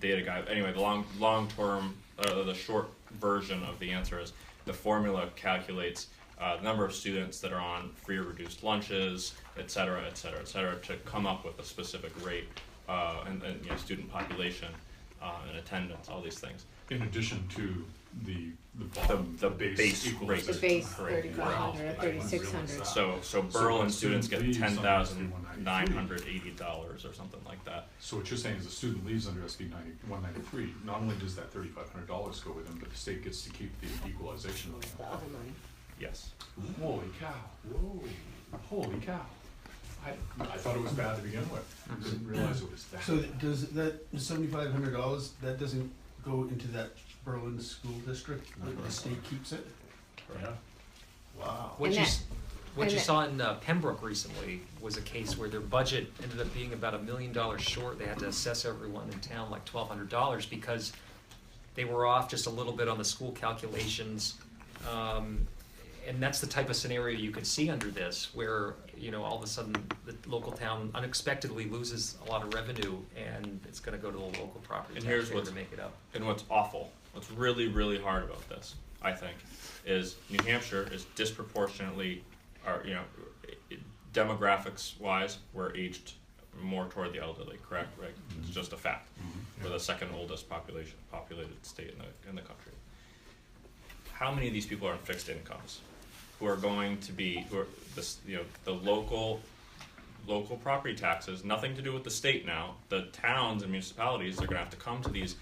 data guy. Anyway, the long term, the short version of the answer is the formula calculates the number of students that are on free or reduced lunches, et cetera, to come up with a specific rate and student population and attendance, all these things. In addition to the base rate. The base 3,500, 3,600. So Berlin students get $10,980 or something like that. So what you're saying is the student leaves under SB 193, not only does that $3,500 go with them, but the state gets to keep the equalization rate. The other money. Yes. Holy cow! Whoa! Holy cow! I thought it was bad to begin with. I didn't realize it was bad. So does that $7,500, that doesn't go into that Berlin school district? The state keeps it? Yeah. Wow. What you saw in Pembroke recently was a case where their budget ended up being about $1 million short. They had to assess everyone in town like $1,200 because they were off just a little bit on the school calculations. And that's the type of scenario you could see under this, where all of a sudden the local town unexpectedly loses a lot of revenue, and it's going to go to the local property taxpayer to make it up. And what's awful, what's really, really hard about this, I think, is New Hampshire is disproportionately, demographics-wise, we're aged more toward the elderly, correct? Right? It's just a fact. We're the second oldest populated state in the country. How many of these people are on fixed incomes, who are the local property taxes, nothing to do with the state now. The towns and municipalities are going to have to come to these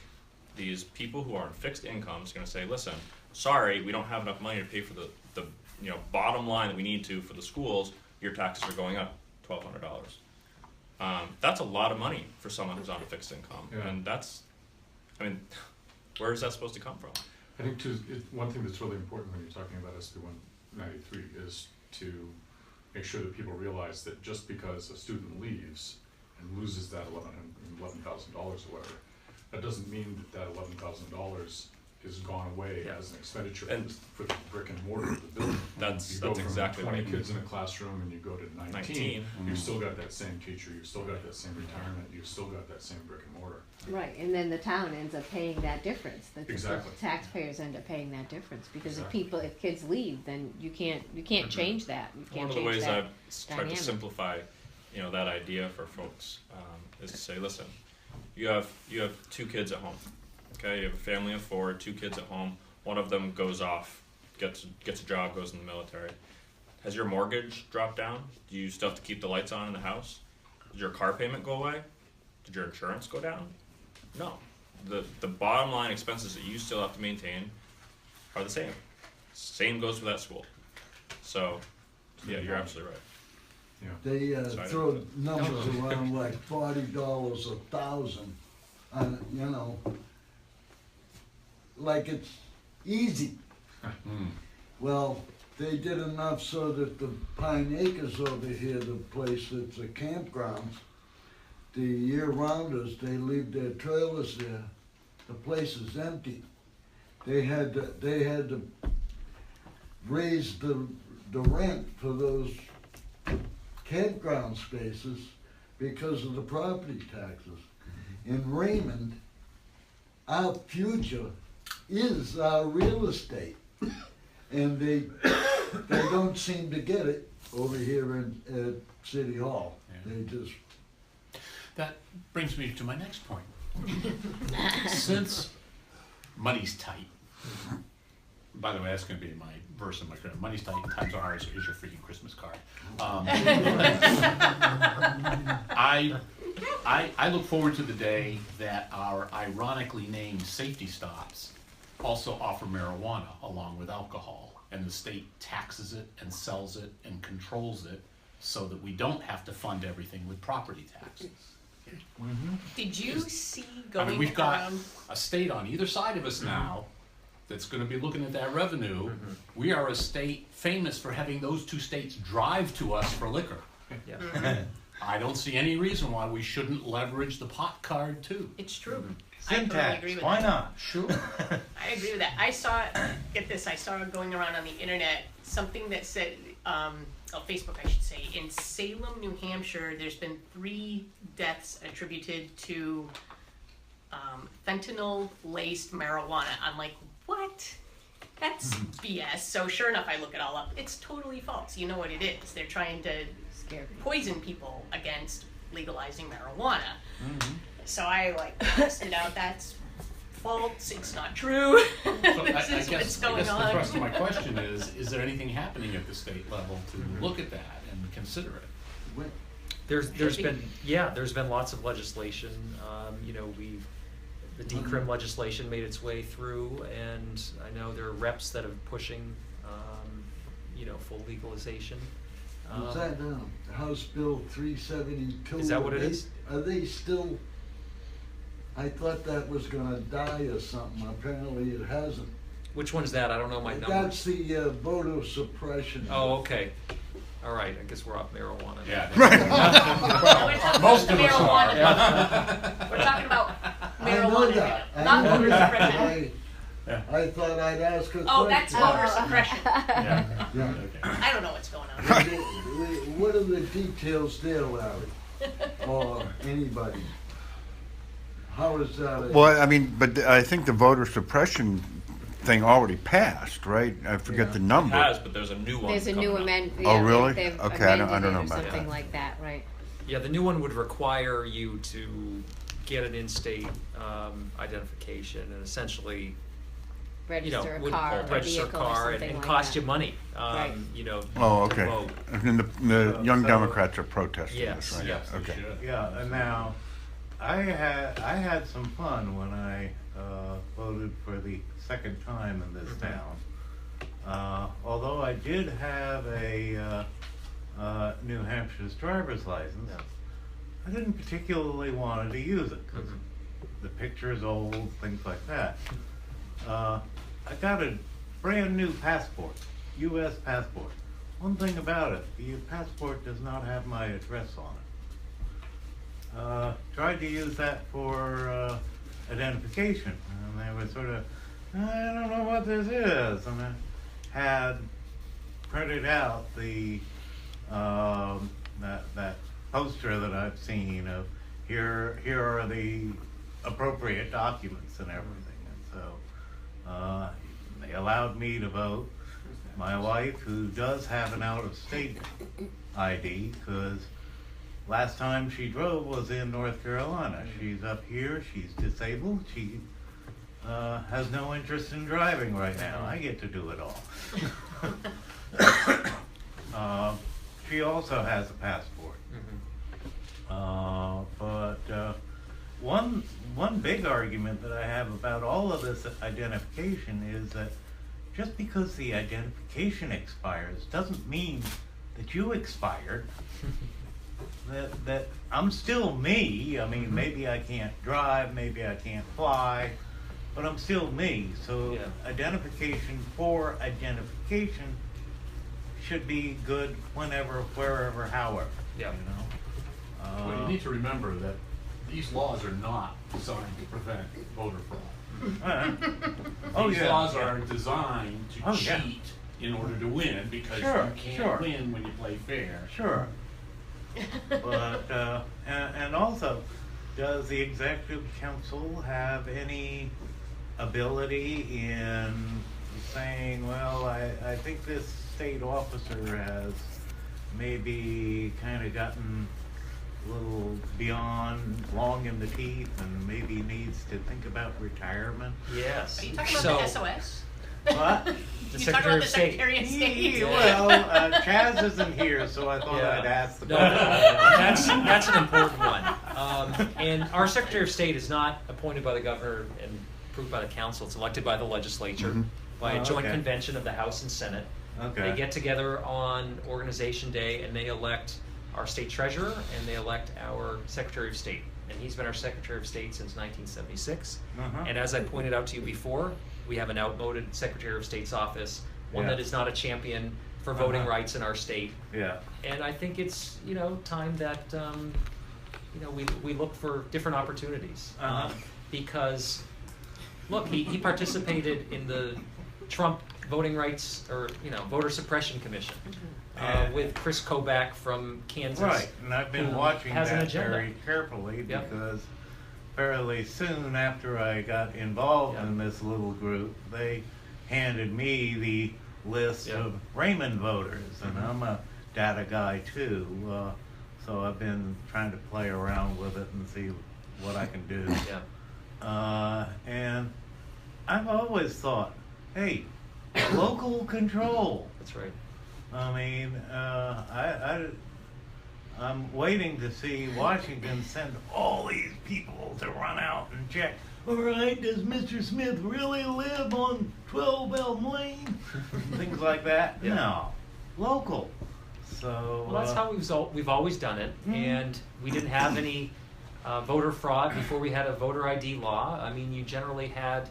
people who are on fixed incomes, going to say, listen, sorry, we don't have enough money to pay for the bottom line that we need to for the schools, your taxes are going up $1,200. That's a lot of money for someone who's on a fixed income, Yeah. and where is that supposed to come from? I think too, one thing that's really important when you're talking about SB 193 is to make sure that people realize that just because a student leaves and loses that $11,000 or whatever, that doesn't mean that $11,000 is gone away as an expenditure for the brick and mortar of the building. That's from exactly 20 right. kids in a classroom and you go to 19, you've still got that same teacher, you've still got that same retirement, you've still got that same brick and mortar. Right, and then the town ends up paying that difference. Exactly. The taxpayers end up paying that difference, because Exactly. if kids leave, then you can't change that. You One can't of the change ways that I've tried dynamic. to simplify, that idea for folks is to say, listen, you have 2 kids at home, okay? You have a family of 4, 2 kids at home. One of them goes off, gets a job, goes in the military. Has your mortgage dropped down? Do you still have to keep the lights on in the house? Did your car payment go away? Did your insurance go down? No. The bottom line expenses that you still have to maintain are the same. Same goes for that school. So, yeah, you're absolutely right. They Sorry. throw numbers around like $40 a thousand, and like it's easy. Well, they did enough so that the Pine Acres over here, the place that's a campground, the year-rounders, they leave their trailers there. The place is empty. They had to raise the rent for those campground spaces because of the property taxes. In Raymond, our future is our real estate, and they don't seem to get it over here at City Hall. Yeah. They just That brings me to my next point. Since money's tight, by the way, that's going to be my verse in my career. Money's tight, times are hard, so here's your freaking Christmas card. I look forward to the day that our ironically named safety stops also offer marijuana along with alcohol, and the state taxes it and sells it and controls it so that we don't have to fund everything with property taxes. Did you see I going mean, we've got around? a state on either side of us now that's gonna be looking at that revenue. We are a state famous for having those 2 states drive to us for liquor. Yeah. I don't see any reason why we shouldn't leverage the pot card too. It's true. I totally Syntax, agree with why that. not? Sure. I agree with that. I saw, get this, I saw going around on the internet, something that said, Facebook I should say, in Salem, New Hampshire, there's been 3 deaths attributed to fentanyl-laced marijuana. I'm like, what? That's BS. So sure enough, I look it all up. It's totally false. You know what it is. They're trying to poison people against legalizing marijuana. So I tested out, that's false, it's not true. So This is what's going the on. thrust of my question is there anything happening at the state level to look at that and consider it? There's been lots of legislation. The decrim legislation made its way through, and I know there are reps that are pushing, full legalization. is that House Bill 372? Is that what it is? Are they still? I thought that was gonna die or something. Apparently it hasn't. Which one's that? I don't know my numbers. That's the voter suppression. Oh, okay. All right, I guess we're off marijuana. Yeah. No, we're talking Most about of us marijuana. are. Yeah. We're talking about I know marijuana, that. here, not voter suppression. I thought I'd ask a question. Oh, that's voter suppression. Yeah. Yeah. Okay. I don't know what's going on. What are the details there, Larry? Or anybody? How is that? Well, I mean, but I think the voter suppression thing already passed, right? I forget the It number. has, but there's a new one. There's a coming new up. amendment. Oh, really? They've Okay, I don't amended know it or about something that. like that, right? Yeah, the new one would require you to get an in-state identification and essentially, Register a would car, or register a vehicle or car something and like cost that. you money. Right. Oh, to okay. vote. And the young So- Democrats are protesting Yes, this, right? Yes, they Okay. should. Yeah, and now, I had some fun when I voted for the second time in this town. Although I did have a New Hampshire's driver's license, I didn't particularly want to use it because the picture is old, things like that. I got a brand new passport, U.S. passport. One thing about it, the passport does not have my address on it. Tried to use that for identification, and they were sort of, I don't know what this is, and I had printed out the that poster that I've seen of here are the appropriate documents and everything, and so they allowed me to vote. My wife, who does have an out-of-state ID, because last time she drove was in North Carolina. She's up here, she's disabled, she has no interest in driving right now. I get to do it all. She also has a passport. But one big argument that I have about all of this identification is that just because the identification expires doesn't mean that you expired. that I'm still me. I mean, maybe I can't drive, maybe I can't fly, but I'm still me. So identification for identification should be good whenever, wherever, however. Yeah. You know. Well, you need to remember that these laws are not designed to prevent voter fraud. These laws are designed to cheat in order to win, because you can't win when you play fair. Sure. But and also, does the executive council have any ability in saying, well, I think this state officer has maybe kind of gotten a little beyond long in the teeth and maybe needs to think about retirement? Yes. Are you talking about the SOS? What? The You Secretary talking about of the State. Secretary of State? Well, Chaz isn't here, so I thought I'd ask the No, question. that's an important one. And our Secretary of State is not appointed by the governor and approved by the council. It's elected by the legislature by a joint convention of the House and Senate. Okay. They get together on Organization Day and they elect our state treasurer and they elect our Secretary of State. And he's been our Secretary of State since 1976. And as I pointed out to you before, we have an outmoded Secretary of State's office, one that is not a champion for voting rights in our state. Yeah. And I think it's, time that, we look for different opportunities. Because, look, he participated in the Trump voting rights, or, voter suppression commission with Chris Kobach from Kansas. Right, and I've been watching has an that agenda. very carefully because fairly soon after I got involved in this little group, they handed me the list of Raymond voters, and I'm a data guy too, so I've been trying to play around with it and see what I can do. And I've always thought, hey, local control. That's right. I mean, I'm waiting to see Washington send all these people to run out and check. All right, does Mr. Smith really live on 12 Elm Lane? Things like that. No, local. So well, that's how we've always done it, and we didn't have any voter fraud before we had a voter ID law. I mean, you generally had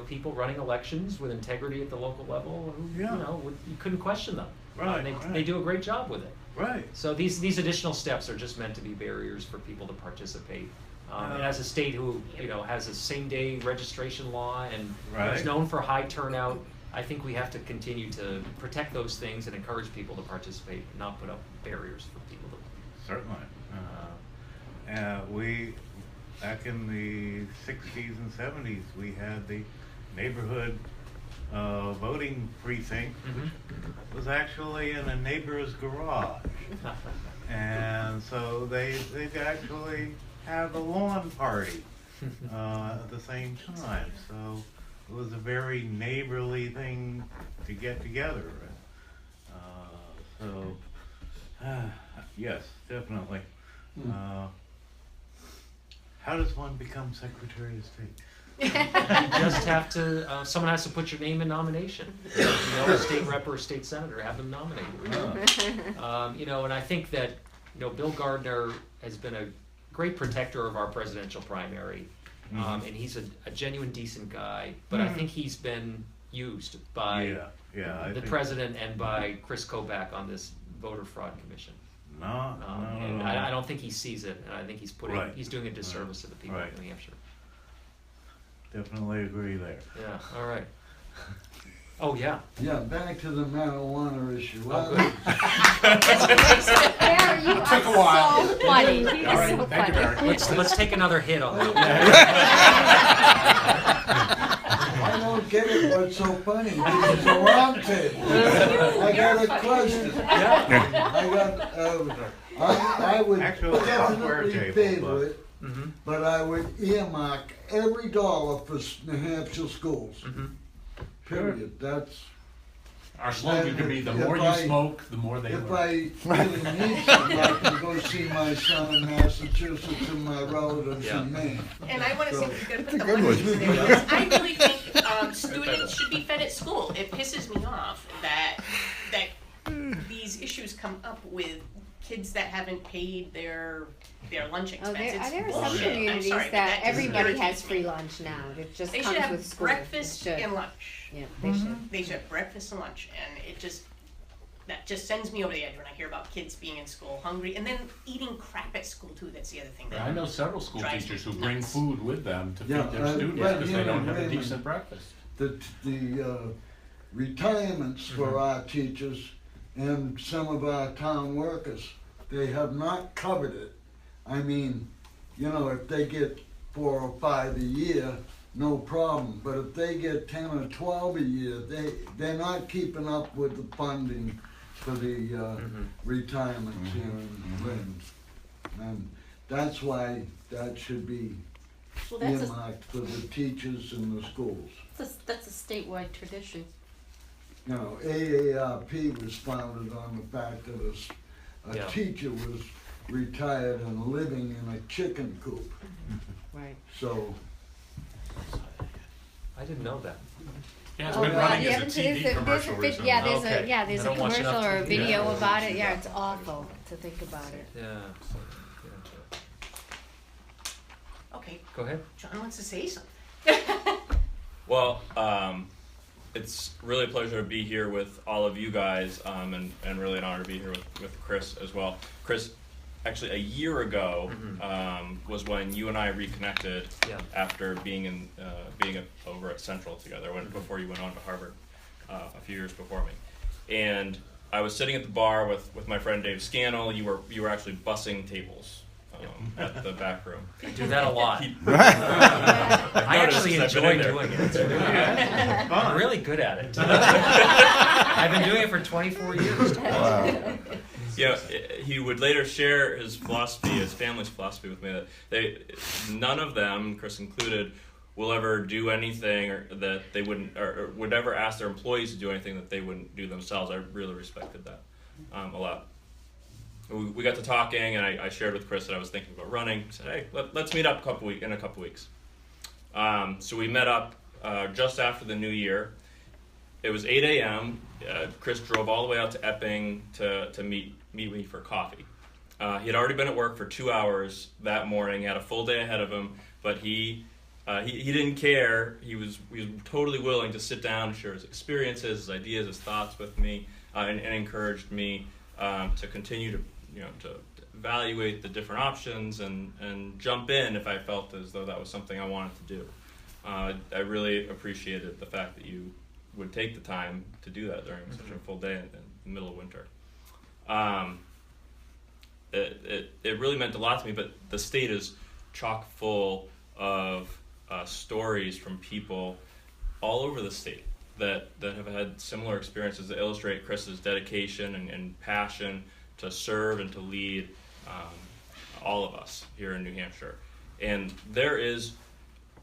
people running elections with integrity at the local level who you couldn't question them. Right, They do a great job with it. Right. So these additional steps are just meant to be barriers for people to participate. And as a state who has a same-day registration law and is known for high turnout, I think we have to continue to protect those things and encourage people to participate, and not put up barriers for people to. Certainly. We back in the 60s and 70s, we had the neighborhood voting precinct, which was actually in a neighbor's garage. And so they'd actually have a lawn party at the same time. So it was a very neighborly thing to get together. Yes, definitely. How does one become Secretary of State? You just have to, someone has to put your name in nomination. You know, a state rep or a state senator, have them nominated. You know, and I think that, you know, Bill Gardner has been a great protector of our presidential primary. And he's a genuine, decent guy, but I think he's been used by I the think- president and by Chris Kobach on this voter fraud commission. No, And I don't think he sees it, and I think he's Right. he's doing a disservice to the people Right. of New Hampshire. Definitely agree there. Yeah, all right. Oh, yeah. Yeah, back to the marijuana issue. Oh, good. Barry, you are Took a while. so funny. He All is right, so thank you, funny. Barry. Let's take another hit on that. I don't get it, what's so funny, this is a round table. I got a question. I would Actually, it's a square definitely table, favor but- it, but I would earmark every dollar for New Hampshire schools. Period, that's, Our slogan could be, the more you smoke, the more they if learn. I really need something, I can go see my son in Massachusetts and my relatives in Maine. And I wanna say, we're gonna put the good money one. in there, because I really think, students should be fed at school. It pisses me off that these issues come up with kids that haven't paid their lunch Oh, expense. It's there are some bullshit. I'm communities sorry, but that just everybody has irritates me. free lunch now. It just They comes should with have school. breakfast It should. and lunch. Yeah, they should. They should have breakfast and lunch, and that just sends me over the edge when I hear about kids being in school hungry and then eating crap at school too. That's the other thing. I know several school drives teachers me who bring nuts. food with them to feed Yeah, their students right because here they don't in have a Raymond. decent breakfast. The retirements for our teachers and some of our town workers, they have not covered it. I mean, you know, if they get 4 or 5 a year, no problem, but if they get 10 or 12 a year, they're not keeping up with the funding for the retirements here in Lynn. And that's why that should be Well, that's a, earmarked for the teachers in the schools. that's a statewide tradition. You know, AARP was founded on the fact that a Yeah. teacher was retired and living in a chicken coop. Right. So, I didn't know that. Yeah, it's Oh, been well, running yeah, as a there's TV commercial recently. Yeah, Okay. there's I a don't watch commercial enough or a TV. video Yeah. about it. Yeah, it's awful to think about it. Yeah. Okay, Go ahead. John wants to say something. Well, it's really a pleasure to be here with all of you guys, and really an honor to be here with Chris as well. Chris, actually a year ago was when you and I reconnected after being over at Central together before you went on to Harvard a few years before me. And I was sitting at the bar with my friend Dave Scannell. You were actually bussing tables at the back room. I do that a lot. I noticed actually since I've been enjoy in there. doing it. It's really, I'm really good at it. I've been doing it for 24 years. Wow. Yeah, he would later share his philosophy, his family's philosophy with me, that none of them, Chris included, will ever do anything or that they wouldn't, or would ever ask their employees to do anything that they wouldn't do themselves. I really respected that a lot. We got to talking, and I shared with Chris that I was thinking about running. He said, hey, let's meet up in a couple weeks. So we met up just after the new year. It was 8 a.m. Chris drove all the way out to Epping to meet me for coffee. He had already been at work for 2 hours that morning. He had a full day ahead of him, but he didn't care. He was totally willing to sit down and share his experiences, his ideas, his thoughts with me, and encouraged me to continue to evaluate the different options and jump in if I felt as though that was something I wanted to do. I really appreciated the fact that you would take the time to do that during such a full day in the middle of winter. It really meant a lot to me, but the state is chock full of stories from people all over the state that have had similar experiences that illustrate Chris's dedication and passion to serve and to lead all of us here in New Hampshire. And there is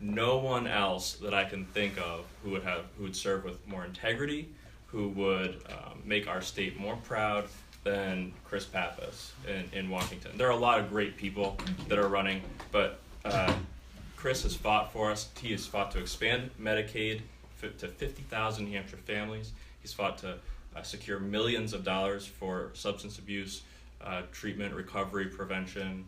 no one else that I can think of who would serve with more integrity, who would make our state more proud than Chris Pappas in Washington. There are a lot of great people that are running, but Chris has fought for us. He has fought to expand Medicaid to 50,000 New Hampshire families. He's fought to secure millions of dollars for substance abuse treatment, recovery, prevention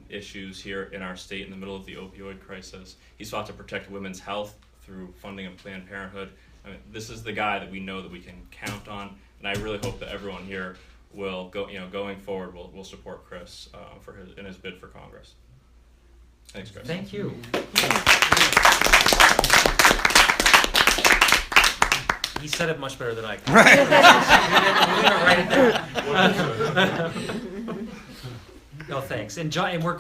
issues here in our state in the middle of the opioid crisis. He's fought to protect women's health through funding of Planned Parenthood. I mean, this is the guy that we know that we can count on, and I really hope that everyone here will going forward will support Chris in his bid for Congress. Thanks, Chris. Thank you. He said it much better than I could. No, thanks. And John, and we're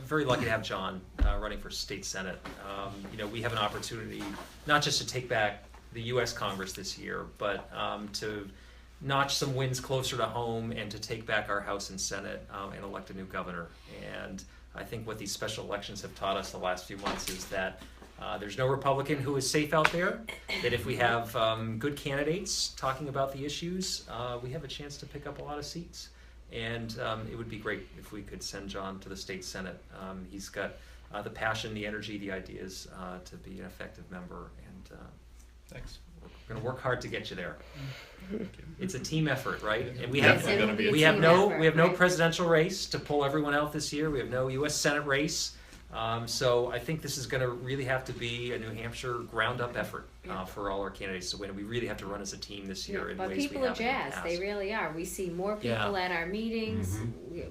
very lucky to have John running for state senate. We have an opportunity not just to take back the U.S. Congress this year, but to notch some wins closer to home and to take back our House and Senate and elect a new governor. And I think what these special elections have taught us the last few months is that there's no Republican who is safe out there, that if we have good candidates talking about the issues, we have a chance to pick up a lot of seats. And it would be great if we could send John to the state senate. He's got the passion, the energy, the ideas to be an effective member. And thanks. We're going to work hard to get you there. It's a team effort, right? And we Yes, have it'll be a we have team no effort, presidential race to pull everyone out this year. We have no U.S. Senate race. So I think this is going to really have to be a New Hampshire ground-up effort for all our candidates to win. We really have to run as a team this year in But ways we people are haven't in the jazzed. past. They really are. We see more people Yeah. at our meetings.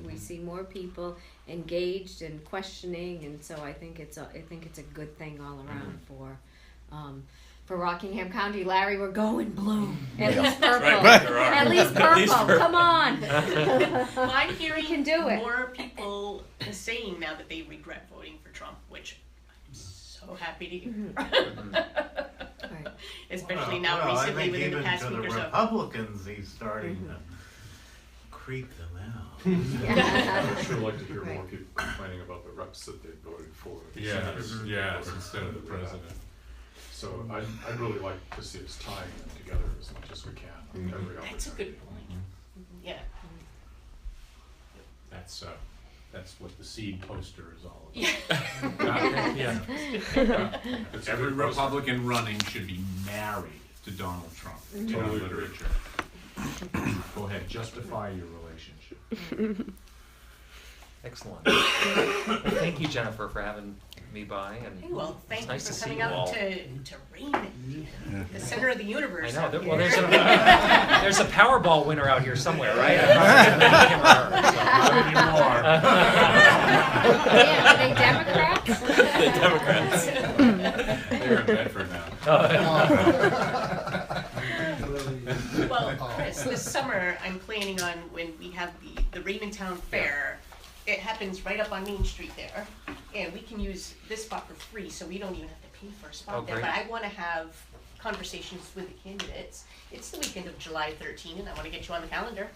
We see more people engaged and questioning, and so I think it's a good thing all around for Rockingham County. Larry, we're going blue. At least purple. Right. At least purple. Come on. Well, I'm hearing can do it. more people saying now that they regret voting for Trump, which I'm so happy to hear. Right. Especially Well, now I recently think within the even past to week the or so. Republicans, he's starting to creep them out. I'd sure like to hear Right. more people complaining about the reps that they voted for. the Yes, senators that they yes, voted instead of the for. president. So I'd really like to see us tying them together as much as we can on every opportunity. That's a good point. Yeah. That's what the seed poster is all about. Yeah. It's a Every good poster. Republican running should be married to Donald Trump. Totally agree. Literature. Go ahead, justify your relationship. Excellent. Well, thank you, Jennifer, for having me by. And Hey, well, thank it's you nice for to see coming you out all. to Raymond, the center of the universe. I know. out Well, here. there's a Powerball winner out here somewhere, right? Yeah, are they Democrats? The Democrats. They're in Bedford now. Well, Chris, this summer I'm planning on when we have the Raymond Town Fair. It happens right up on Main Street there, and we can use this spot for free, so we don't even have to pay for a spot Oh, there. great. But I want to have conversations with the candidates. It's the weekend of July 13, and I want to get you on the calendar.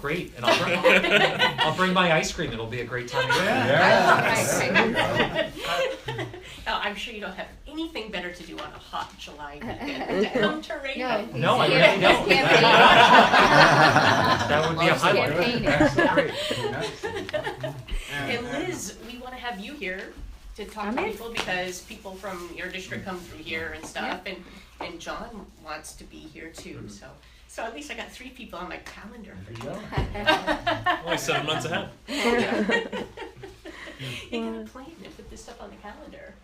Great, and I'll bring my ice cream. It'll be a great time. Now, I'm sure you don't have anything better to do on a hot July weekend than to come to Raymond. No, I really don't. That would be a highlight. And Liz, we want to have you here to talk I'm to in. people because people from your district come through here and stuff, and John wants to be here too. So at least I got 3 people on my calendar for July. Only 7 months ahead. You got a plan to put this stuff on the calendar.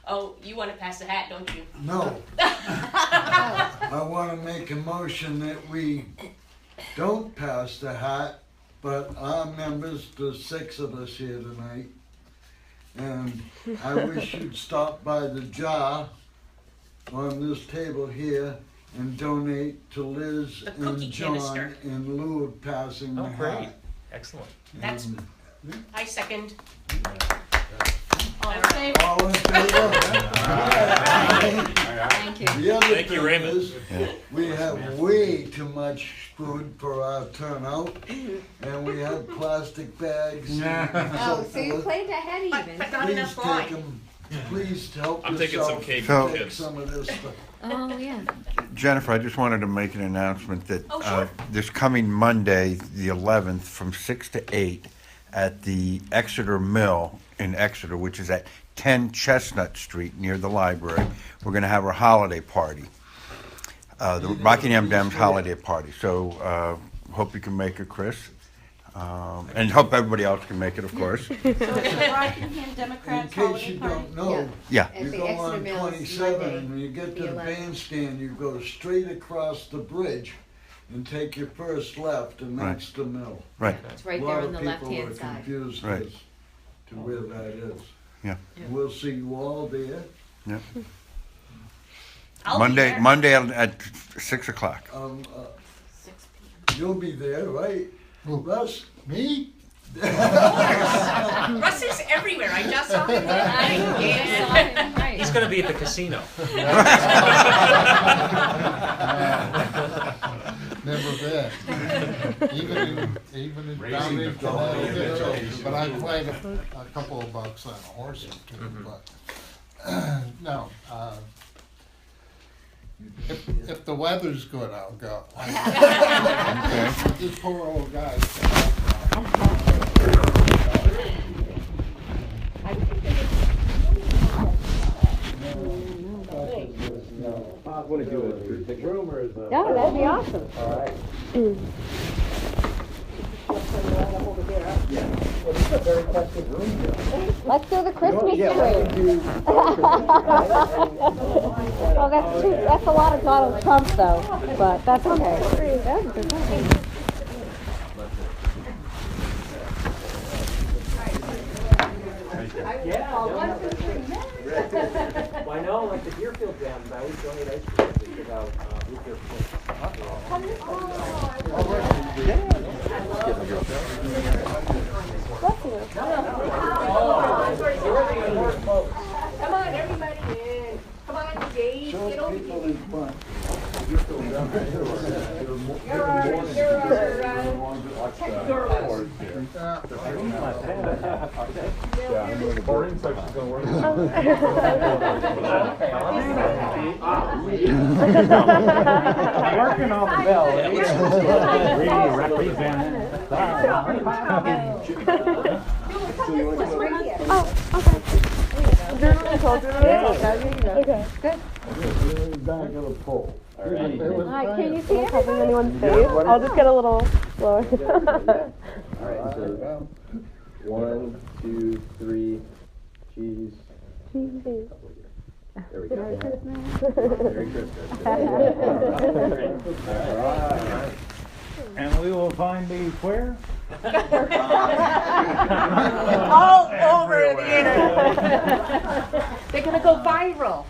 Oh, you want to pass the hat, don't you? No. I want to make a motion that we don't pass the hat, but our members, the 6 of us here tonight, and I wish you'd stop by the jar on this table here and donate to Liz The and cookie John canister. in lieu of passing the Oh, hat. great. Excellent. That's, And I second. All in favor? all in favor? Thank you. The other Thank you, thing Raymond. is, we have way too much food for our turnout, and we have plastic bags and Oh, so so you forth. played ahead even. But not Please enough take wine. them, please help I'm taking some yourself cake for take kids. some of this stuff. Oh, yeah. Jennifer, I just wanted to make an announcement that Oh, sure. this coming Monday, the 11th, from 6 to 8, at the Exeter Mill in Exeter, which is at 10 Chestnut Street near the library. We're going to have our holiday party, the Rockingham Dems holiday party. So hope you can make it, Chris. And hope everybody else can make it, of course. So it's the Rockingham Democrats In case holiday you party? don't know, Yeah. At you the go Exeter on Mills, 27 Monday, and when you get to the the 11th. bandstand, you go straight across the bridge and take your first left, and Right. that's the mill. Right. It's right A there lot on the of people left-hand are side. confused Right. as to where that is. Yeah. We'll see you all there. Yeah. I'll be Monday, there. Monday at 6 o'clock. 6 p.m. You'll be there, right? Russ? Me? Russ is everywhere. I just saw him the other night. Yeah. He's going to be at the casino. Never been. Even in down in Connecticut, but I played a couple of bucks on a horse or two, but, no, if the weather's good, I'll go. This poor old guy. Yeah, that'd be awesome. Let's do the Christmas tree. Well, that's a lot of Donald Trump though, but that's okay. I know, like the Deerfield Jams, I always donate ice cream to give out root beer Come on, everybody in. Come on, Dave. Show Get over people here. in front. Working on the bell. Really representing. Back of the pole. Alright, can you see it? Covering anyone's face. I'll just get a little slower. Alright, so 1, 2, 3, cheese. There we go. Merry Christmas. Alright. And we will find these where? All over the internet. They're gonna go viral.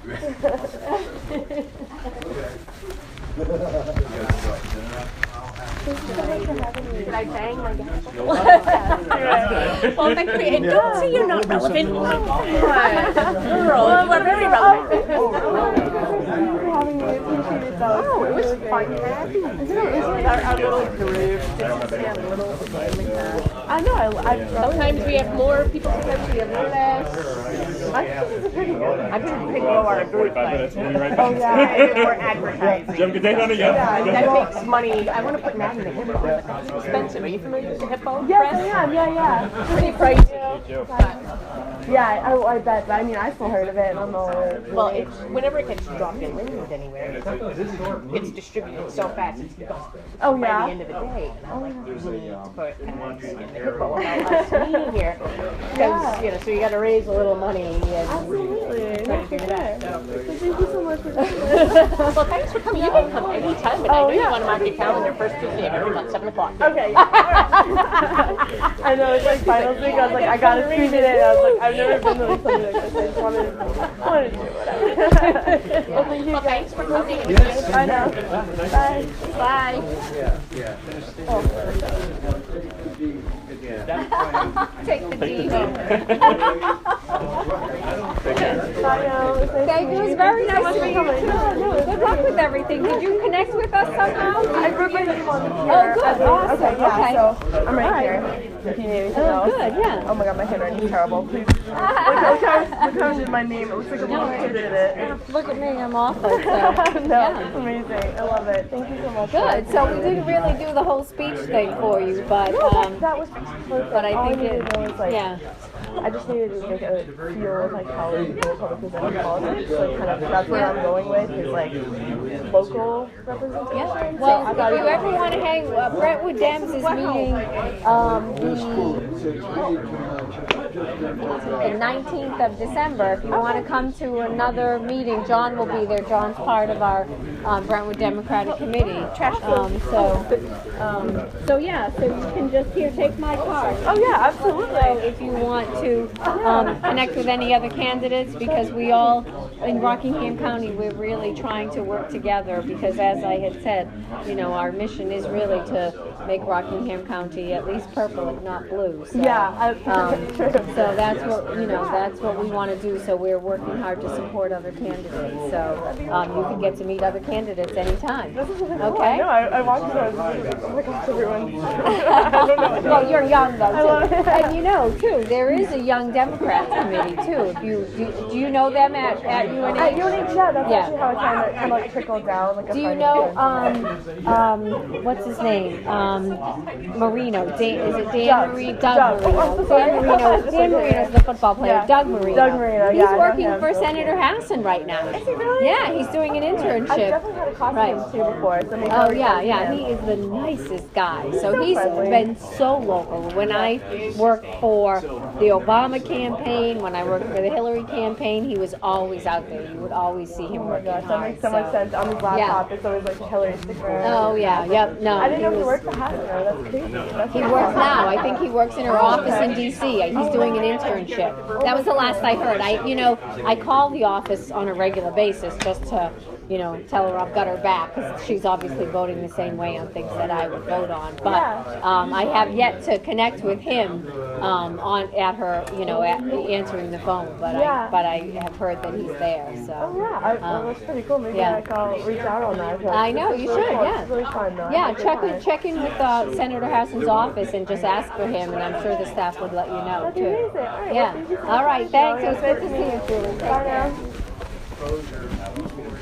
Did I bang my gavel? Well, thank you. And don't say you're not relevant. Girl, you are very relevant. Oh, it was fun. Our little group, just to get a little like that. I know, Sometimes we have more people, sometimes we have less. I think this is pretty good. I'm trying to grow our group. Like, Oh, yeah. more advertising. That makes money. I want to put an ad in the hippo. But it's expensive. Are you familiar with the hippo? Yes, I am, yeah. Pretty pricey. Yeah, I bet. I mean, I still heard of it, and I'm all Well, it's whenever it gets dropped in Linwood anywhere, it's distributed so fast it's gone Oh, by yeah? the end of the day. And I'm like, we need to put ads in the hippo about us meeting here. Because, you know, so you got to raise a little money and Absolutely. try to figure that out. Thank you so much for Well, thanks for coming. You can come anytime, but I know you yeah. want to mark your calendar first Tuesday of every month, 7 o'clock. Okay. I know, it's like finals week. I was like, I gotta squeeze it in. I was like, I've never been to like something like this. I just wanted to do whatever. Well, thank you Well, guys. thanks for coming. I know. Bye. Bye. Take the D home. Thank you. It was very nice to meet you. Good luck with everything. Did you connect with us somehow? I wrote my name on here. Oh, good. Awesome. Okay, yeah, Okay. so I'm right here. If you need anything else. Good, yeah. Oh my god, my handwriting is terrible. Please. Look pounded my name. It looks like a little kid did it. Look at me, I'm awful. So. No, it's amazing. I love it. Thank you so much. Good. So we didn't really do the whole speech thing for you, but that was perfect. but I All think needed to know was, like, yeah. I just needed to make a feel of like how public representation politics. Like kind of that's where I'm going with is like local representation. Yeah. So Well, I thought if you ever want to hang, Brentwood Dems is meeting the 19th of December. If you want to come to another meeting, John will be there. John's part of our Brentwood Democratic Committee. So yeah, so you can just here take my card. Oh yeah, absolutely. So if you want to connect with any other candidates, because we all in Rockingham County, we're really trying to work together, because as I had said, you know, our mission is really to make Rockingham County at least purple, if not blue. So, so that's what, you know, that's what we want to do. So we're working hard to support other candidates. So you can get to meet other candidates anytime. Okay? No, I watched those. Oh my gosh, everyone. I don't know. Well, you're young though, too. And you know, too, there is a Young Democrats Committee, too. If you do you know them at UNH? At UNH, yeah, that's actually how it kind of trickled down. Like do you know, what's his name? Marino. Is it Dan Marino? Doug Marino. Dan Marino's the football player. Yeah. Doug Marino. Doug Marino, He's yeah, I know working him. for Senator Hassan right now. Is he really? Yeah, he's doing an internship. I've definitely had a class with him too before. So maybe Oh yeah. He is the nicest guy. So he's been so local. When I worked for the Obama campaign, when I worked for the Hillary campaign, he was always out there. You would always see him working hard. That makes so much sense. On his laptop, it's always like Hillary sticker. Oh yeah, yep. No, I didn't know he was, worked for Hassan. That's crazy. he works now. I think he works in her office in D.C. He's doing an internship. That was the last I heard. I call the office on a regular basis just to, you know, tell her I've got her back, because she's obviously voting the same way on things that I would vote on. But I have yet to connect with him at her, you know, answering the phone. But I have heard that he's there. So. Oh yeah, that's pretty cool. Maybe I'll reach out on that. I know you should. Yeah. It's really fun though. Yeah, check in with Senator Hassan's office and just ask for him, and I'm sure the staff would let you know That'd be too. amazing. All right, Yeah. well, thank you so All right. much. Thanks. It was Yeah, good to see you, Julie. Take Bye care. now.